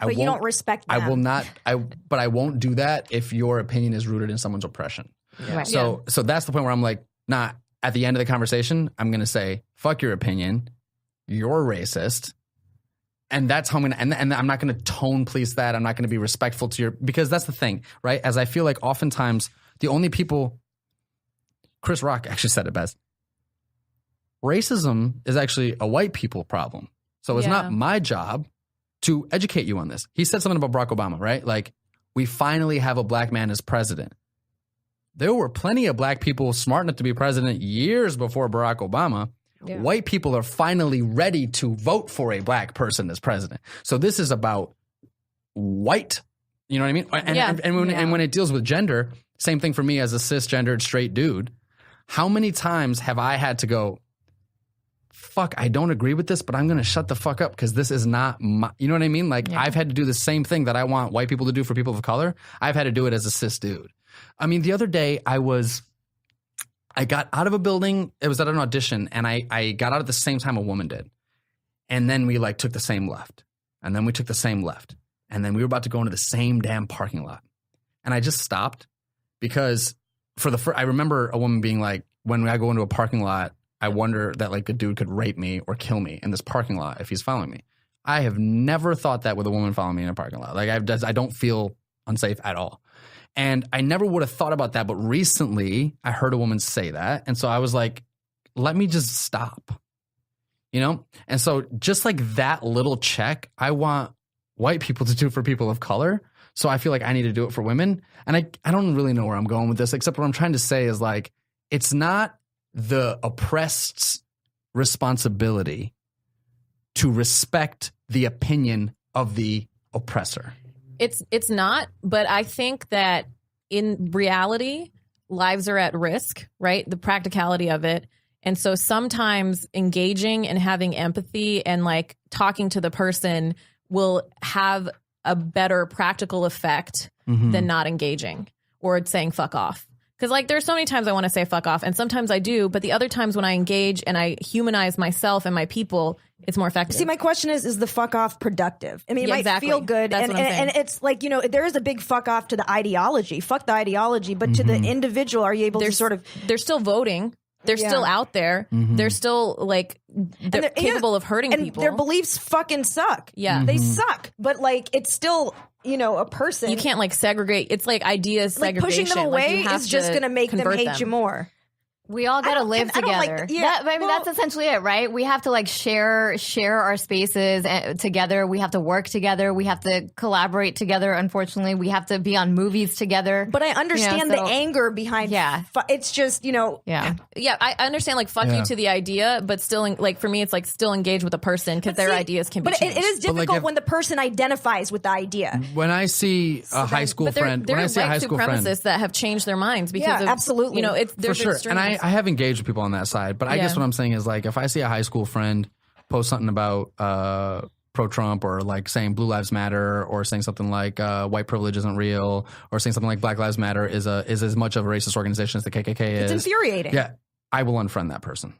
But you don't respect them. I will not. But I won't do that if your opinion is rooted in someone's oppression. Yeah. Right. So that's the point where I'm like, nah. At the end of the conversation, I'm going to say, fuck your opinion. You're racist. And that's how I'm going to, and I'm not going to tone police that. I'm not going to be respectful to your, because that's the thing, right? As I feel like oftentimes the only people, Chris Rock actually said it best. Racism is actually a white people problem. So it's not my job to educate you on this. He said something about Barack Obama, right? Like, we finally have a black man as president. There were plenty of black people smart enough to be president years before Barack Obama. Yeah. White people are finally ready to vote for a black person as president. So this is about white, you know what I mean? And when it deals with gender, same thing for me as a cisgendered straight dude. How many times have I had to go, fuck, I don't agree with this, but I'm going to shut the fuck up because this is not my, you know what I mean? Like, I've had to do the same thing that I want white people to do for people of color. I've had to do it as a cis dude. I mean, the other day I got out of a building. It was at an audition, and I got out at the same time a woman did. And then we like took the same left. And then we took the same left. And then we were about to go into the same damn parking lot. And I just stopped because I remember a woman being like, when I go into a parking lot, I wonder that like a dude could rape me or kill me in this parking lot if he's following me. I have never thought that with a woman following me in a parking lot. Like I don't feel unsafe at all. And I never would have thought about that. But recently I heard a woman say that. And so I was like, let me just stop, you know? And so just like that little check, I want white people to do for people of color. So I feel like I need to do it for women. And I don't really know where I'm going with this, except what I'm trying to say is like, it's not the oppressed's responsibility to respect the opinion of the oppressor. It's not, but I think that in reality, lives are at risk, right? The practicality of it. And so sometimes engaging and having empathy and like talking to the person will have a better practical effect than not engaging or saying fuck off. Because like there's so many times I want to say fuck off, and sometimes I do, but the other times when I engage and I humanize myself and my people, it's more effective. See, my question is the fuck off productive? I mean, it might feel good, and it's like, you know, there is a big fuck off to the ideology. Fuck the ideology, but to the individual, are you able to sort of... They're still voting. They're still out there. They're still like they're capable of hurting people. Their beliefs fucking suck. Yeah, they suck. But like, it's still, you know, a person. You can't like segregate. It's like ideas like segregation. Pushing them away is just going to make them hate you more. We all got to live together. That's essentially it, right? We have to like share our spaces together. We have to work together. We have to collaborate together. Unfortunately, we have to be on movies together. But I understand the anger behind. It's just, you know. Yeah. I understand like fuck you to the idea, but still like for me, it's like still engage with the person because their ideas can be changed. But it is difficult when the person identifies with the idea. When I see a high school friend, there are white supremacists that have changed their minds because of, absolutely, you know, there's for sure. And I have engaged with people on that side, but I guess what I'm saying is like if I see a high school friend post something about pro-Trump or like saying Blue Lives Matter or saying something like white privilege isn't real or saying something like Black Lives Matter is as much of a racist organization as the KKK is. It's infuriating. Yeah, I will unfriend that person.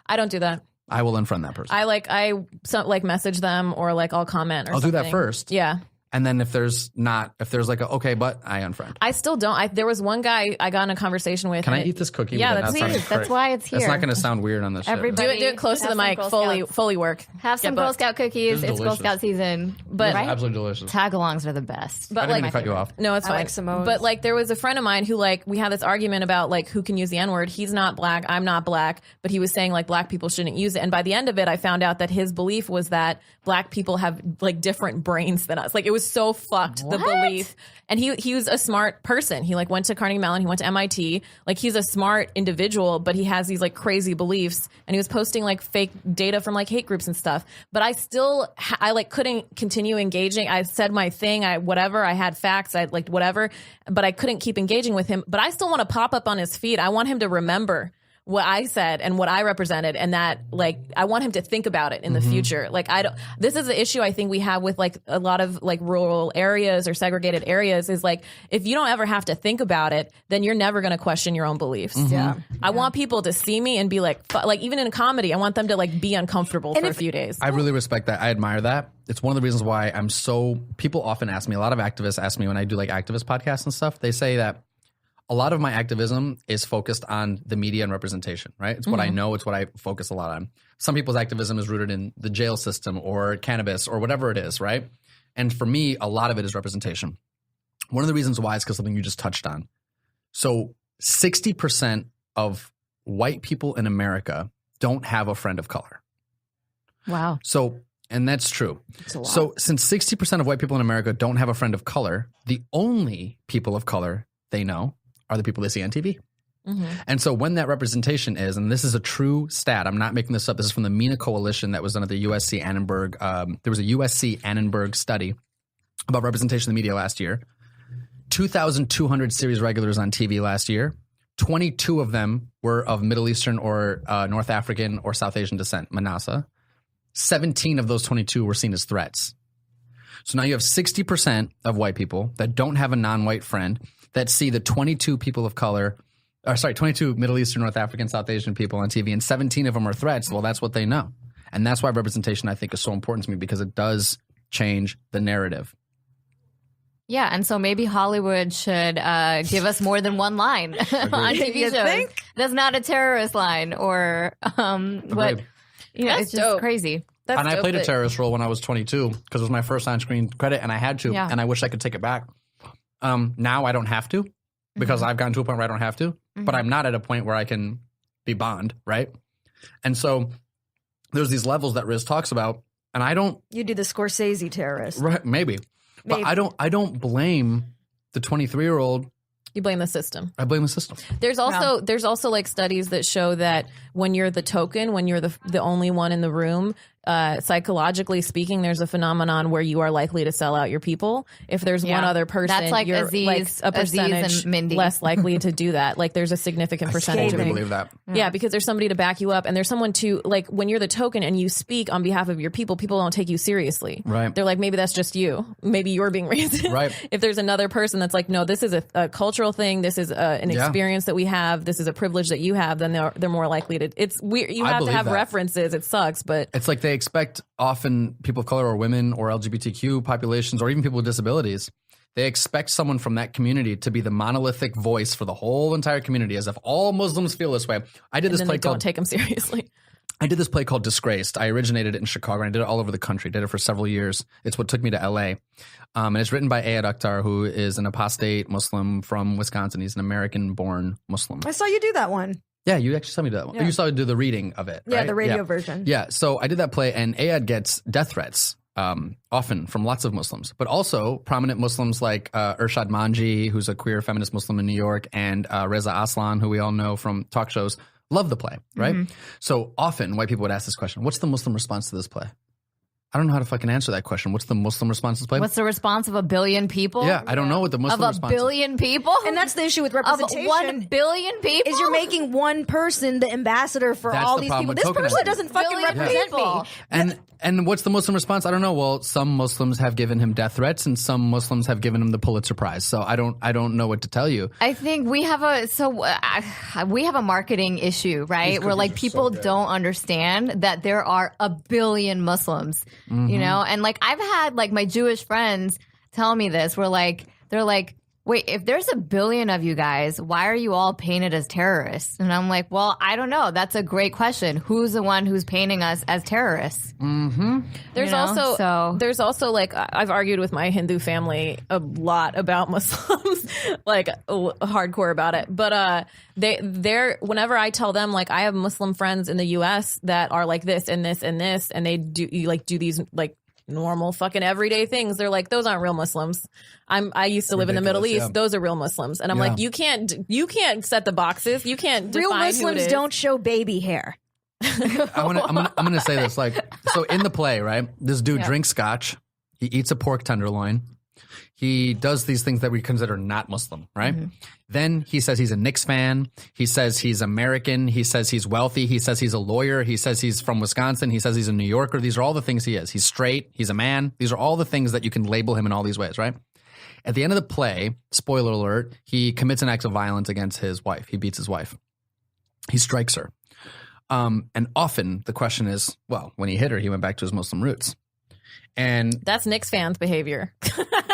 I don't do that. I will unfriend that person. I message them or like I'll comment or I'll something. do that first. Yeah. And then if there's like a, okay, but I unfriend. I still don't. There was one guy I got in a conversation with. Can I eat this cookie? Yeah, that's why it's here. It's not going to sound weird on this show. Do it close to the mic. Fully work. Have some Girl Scout cookies. It's Girl Scout season. But right? Absolutely delicious. Tag-alongs are the best. But I didn't mean to cut you off. No, it's fine. Like but like there was a friend of mine who like we had this argument about like who can use the N-word. He's not black. I'm not black. But he was saying like black people shouldn't use it. And by the end of it, I found out that his belief was that black people have like different brains than us. Like it was so fucked. The belief. And he was a smart person. He like went to Carnegie Mellon, he went to MIT. Like he's a smart individual, but he has these like crazy beliefs, and he was posting like fake data from like hate groups and stuff. But I still I like couldn't continue engaging. I said my thing, I had facts, I like whatever, but I couldn't keep engaging with him. But I still want to pop up on his feed. I want him to remember what I said and what I represented, and that like I want him to think about it in the future. Like this is the issue I think we have with like a lot of like rural areas or segregated areas is like if you don't ever have to think about it, then you're never going to question your own beliefs. I want people to see me and be like even in comedy, I want them to like be uncomfortable for a few days. I really respect that. I admire that. It's one of the reasons why people often ask me, a lot of activists ask me when I do like activist podcasts and stuff, they say that a lot of my activism is focused on the media and representation, right? It's what I know. It's what I focus a lot on. Some people's activism is rooted in the jail system or cannabis or whatever it is, right? And for me, a lot of it is representation. One of the reasons why is because something you just touched on. So 60% of white people in America don't have a friend of color. Wow. So, and that's true. So since 60% of white people in America don't have a friend of color, the only people of color they know are the people they see on TV. And so when that representation is, and this is a true stat, I'm not making this up, this is from the MENA Coalition that was done at the USC Annenberg. There was a USC Annenberg study about representation in the media last year. 2,200 series regulars on TV last year. 22 of them were of Middle Eastern or North African or South Asian descent, Manasa. 17 of those 22 were seen as threats. So now you have 60% of white people that don't have a non-white friend that see the 22 people of color, 22 Middle Eastern, North African, South Asian people on TV, and 17 of them are threats. Well, that's what they know. And that's why representation, I think, is so important to me because it does change the narrative. Yeah, and so maybe Hollywood should give us more than one line on TV shows. That's not a terrorist line or what. You know, it's just dope. Crazy. And I played a terrorist role when I was 22 because it was my first on-screen credit, and I had to, and I wish I could take it back. Now I don't have to because I've gotten to a point where I don't have to, but I'm not at a point where I can be Bond, right? And so there's these levels that Riz talks about, and I don't. You do the Scorsese terrorist, right? Maybe. But I don't blame the 23-year-old. You blame the system. I blame the system. There's also like studies that show that when you're the token, when you're the only one in the room, psychologically speaking, there's a phenomenon where you are likely to sell out your people. If there's one other person, that's like you're Aziz, like a percentage less likely to do that. Like there's a significant percentage. I believe that. Yeah, because there's somebody to back you up, and there's someone to like when you're the token and you speak on behalf of your people don't take you seriously. Right. They're like, maybe that's just you. Maybe you're being racist. Right. If there's another person that's like, no, this is a cultural thing. This is an experience that we have. This is a privilege that you have. Then they're more likely to. It's weird. You have to have references. It sucks, but it's like they expect often people of color or women or LGBTQ populations or even people with disabilities. They expect someone from that community to be the monolithic voice for the whole entire community, as if all Muslims feel this way. I did this play called. Don't take them seriously. I did this play called Disgraced. I originated it in Chicago, and I did it all over the country. Did it for several years. It's what took me to LA. And it's written by Ayad Akhtar, who is an apostate Muslim from Wisconsin. He's an American-born Muslim. I saw you do that one. Yeah, you actually saw me do that one. Yeah. You saw me do the reading of it, right? Yeah, the radio version. Yeah, so I did that play, and Ayad gets death threats often from lots of Muslims, but also prominent Muslims like Irshad Manji, who's a queer feminist Muslim in New York, and Reza Aslan, who we all know from talk shows, love the play, right? So often white people would ask this question, what's the Muslim response to this play? I don't know how to fucking answer that question. What's the Muslim response to this play? What's the response of a billion people? Yeah, I don't know what the Muslim response is. Of a billion people? And that's the issue with representation. Of 1 billion people? Is you're making one person the ambassador for all these people. This person doesn't fucking represent me. And what's the Muslim response? I don't know. Well, some Muslims have given him death threats, and some Muslims have given him the Pulitzer Prize. So I don't know what to tell you. I think we have a marketing issue, right? Where like people don't understand that there are a billion Muslims, you know, and like I've had like my Jewish friends tell me this. They're like, wait, if there's 1 billion of you guys, why are you all painted as terrorists? And I'm like, well, I don't know. That's a great question. Who's the one who's painting us as terrorists? Mm-hmm. There's also like, I've argued with my Hindu family a lot about Muslims, like hardcore about it. But they're whenever I tell them, like, I have Muslim friends in the U.S. that are like this and this and this, and they do these like normal fucking everyday things. They're like, those aren't real Muslims. I used to live in the Middle East. Yeah. Those are real Muslims. And I'm like, you can't set the boxes. You can't define real Muslims don't show baby hair. I'm gonna say this, like, so in the play, right, this dude drinks scotch, he eats a pork tenderloin, he does these things that we consider not Muslim, right? Mm-hmm. Then he says he's a Knicks fan. He says he's American. He says he's wealthy. He says he's a lawyer. He says he's from Wisconsin. He says he's a New Yorker. These are all the things he is. He's straight. He's a man. These are all the things that you can label him in all these ways, right? At the end of the play, spoiler alert, he commits an act of violence against his wife. He beats his wife. He strikes her. And often the question is, well, when he hit her, he went back to his Muslim roots. And that's Knicks fans' behavior.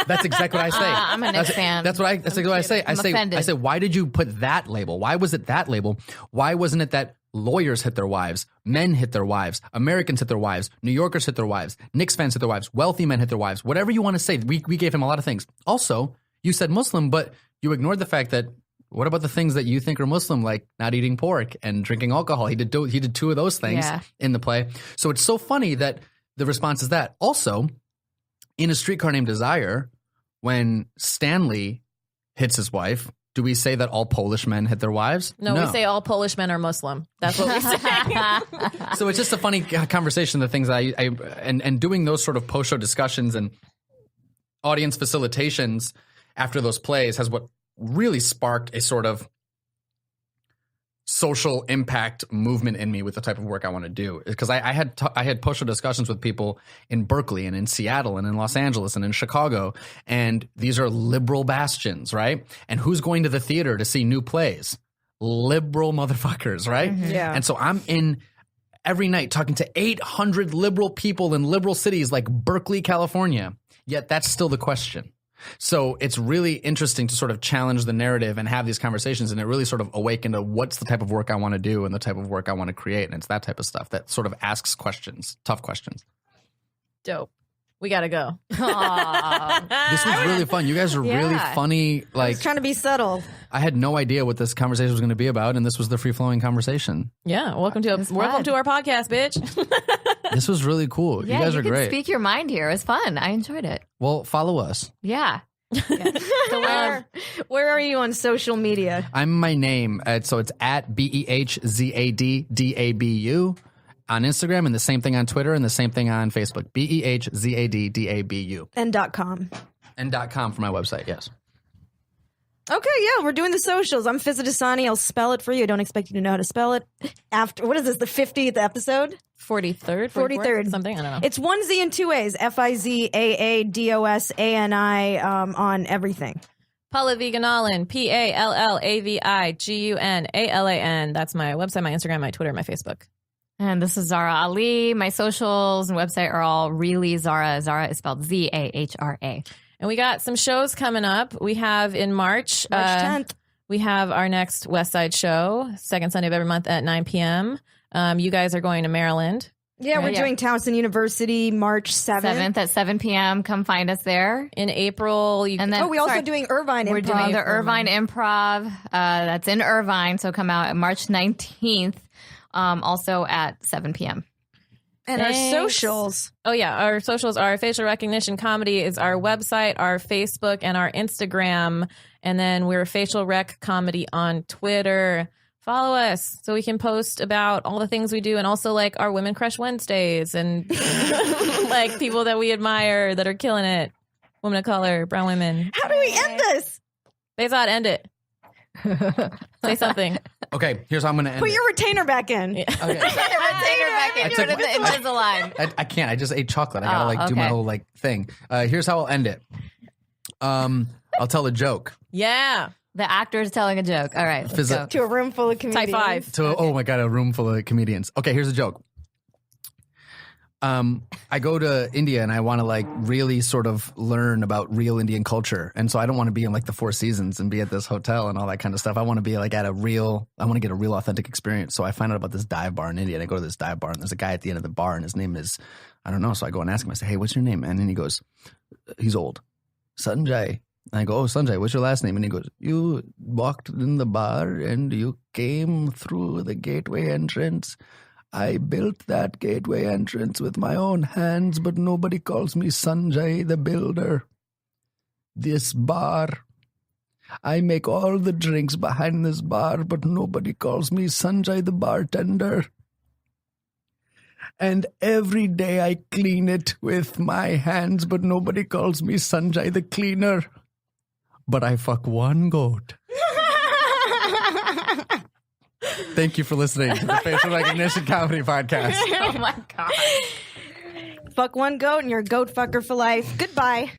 That's exactly what I say. I'm a Knicks fan. That's exactly what I say. I say, why did you put that label? Why was it that label? Why wasn't it that lawyers hit their wives, men hit their wives, Americans hit their wives, New Yorkers hit their wives, Knicks fans hit their wives, wealthy men hit their wives, whatever you want to say. We gave him a lot of things. Also, you said Muslim, but you ignored the fact that what about the things that you think are Muslim, like not eating pork and drinking alcohol? He did 2 of those things in the play. So it's so funny that the response is that. Also, in A Streetcar Named Desire, when Stanley hits his wife, do we say that all Polish men hit their wives? No, we say all Polish men are Muslim. That's what we say. So it's just a funny conversation, the things that and doing those sort of post-show discussions and audience facilitations after those plays has what really sparked a sort of social impact movement in me with the type of work I want to do. Because I had post-show discussions with people in Berkeley and in Seattle and in Los Angeles and in Chicago, and these are liberal bastions, right? And who's going to the theater to see new plays? Liberal motherfuckers, right? Mm-hmm. Yeah. And so I'm in every night talking to 800 liberal people in liberal cities like Berkeley, California, yet that's still the question. So it's really interesting to sort of challenge the narrative and have these conversations, and it really sort of awakened to what's the type of work I want to do and the type of work I want to create. And it's that type of stuff that sort of asks questions, tough questions. Dope. We got to go. This was really fun. You guys are really funny. Like, I was trying to be subtle. I had no idea what this conversation was going to be about, and this was the free-flowing conversation. Yeah. Welcome to our podcast, bitch. This was really cool. Yeah, you guys are great. Speak your mind here. It was fun. I enjoyed it. Well, follow us. Yeah. So where are you on social media? I'm my name. So it's at BEHZADDABU on Instagram, and the same thing on Twitter, and the same thing on Facebook. BEHZADDABU. And .com. And .com for my website, yes. Okay, yeah, we're doing the socials. I'm Fizza Dasani. I'll spell it for you. I don't expect you to know how to spell it. After, what is this, the 50th episode? 43rd? 43rd. Something, I don't know. It's one Z and 2 A's. FIZAADOSANI on everything. Paula Viganalin, PALLAVIGUNALAN. That's my website, my Instagram, my Twitter, my Facebook. And this is Zara Ali. My socials and website are all really Zara. Zara is spelled ZAHRA. And we got some shows coming up. We have in March 10th. We have our next West Side show, second Sunday of every month at 9 p.m. You guys are going to Maryland. Yeah, we're doing Towson University March 7th. At 7 p.m. Come find us there. In April. We're also doing Irvine Improv. We're doing the Irvine Improv. That's in Irvine. So come out March 19th, also at 7 p.m. And our socials. Oh, yeah. Our socials are Facial Recognition Comedy is our website, our Facebook, and our Instagram. And then we're Facial Rec Comedy on Twitter. Follow us so we can post about all the things we do, and also like our Women Crush Wednesdays and like people that we admire that are killing it. Women of color, brown women. How do we end this? Behzad, end it. Say something. Okay, here's how I'm going to end Put it. your retainer back in. Okay. Retainer back in. Put it in Invisalign. I can't. I just ate chocolate. I gotta do my whole thing. Here's how I'll end it. I'll tell a joke. Yeah. The actor's telling a joke. All right. Let's go. To a room full of comedians. Type 5. Oh my God, a room full of comedians. Okay, here's a joke. I go to India and I want to like really sort of learn about real Indian culture. And so I don't want to be in like the Four Seasons and be at this hotel and all that kind of stuff. I want to be like I want to get a real authentic experience. So I find out about this dive bar in India and I go to this dive bar and there's a guy at the end of the bar and his name is, I don't know. So I go and ask him, I say, hey, what's your name? And then he goes, he's old, Sanjay. And I go, oh, Sanjay, what's your last name? And he goes, you walked in the bar and you came through the gateway entrance. I built that gateway entrance with my own hands, but nobody calls me Sanjay the builder. This bar, I make all the drinks behind this bar, but nobody calls me Sanjay the bartender. And every day I clean it with my hands, but nobody calls me Sanjay the cleaner. But I fuck one goat. Thank you for listening to the Facial Recognition Comedy Podcast. Oh my God. Fuck one goat and you're a goat fucker for life. Goodbye.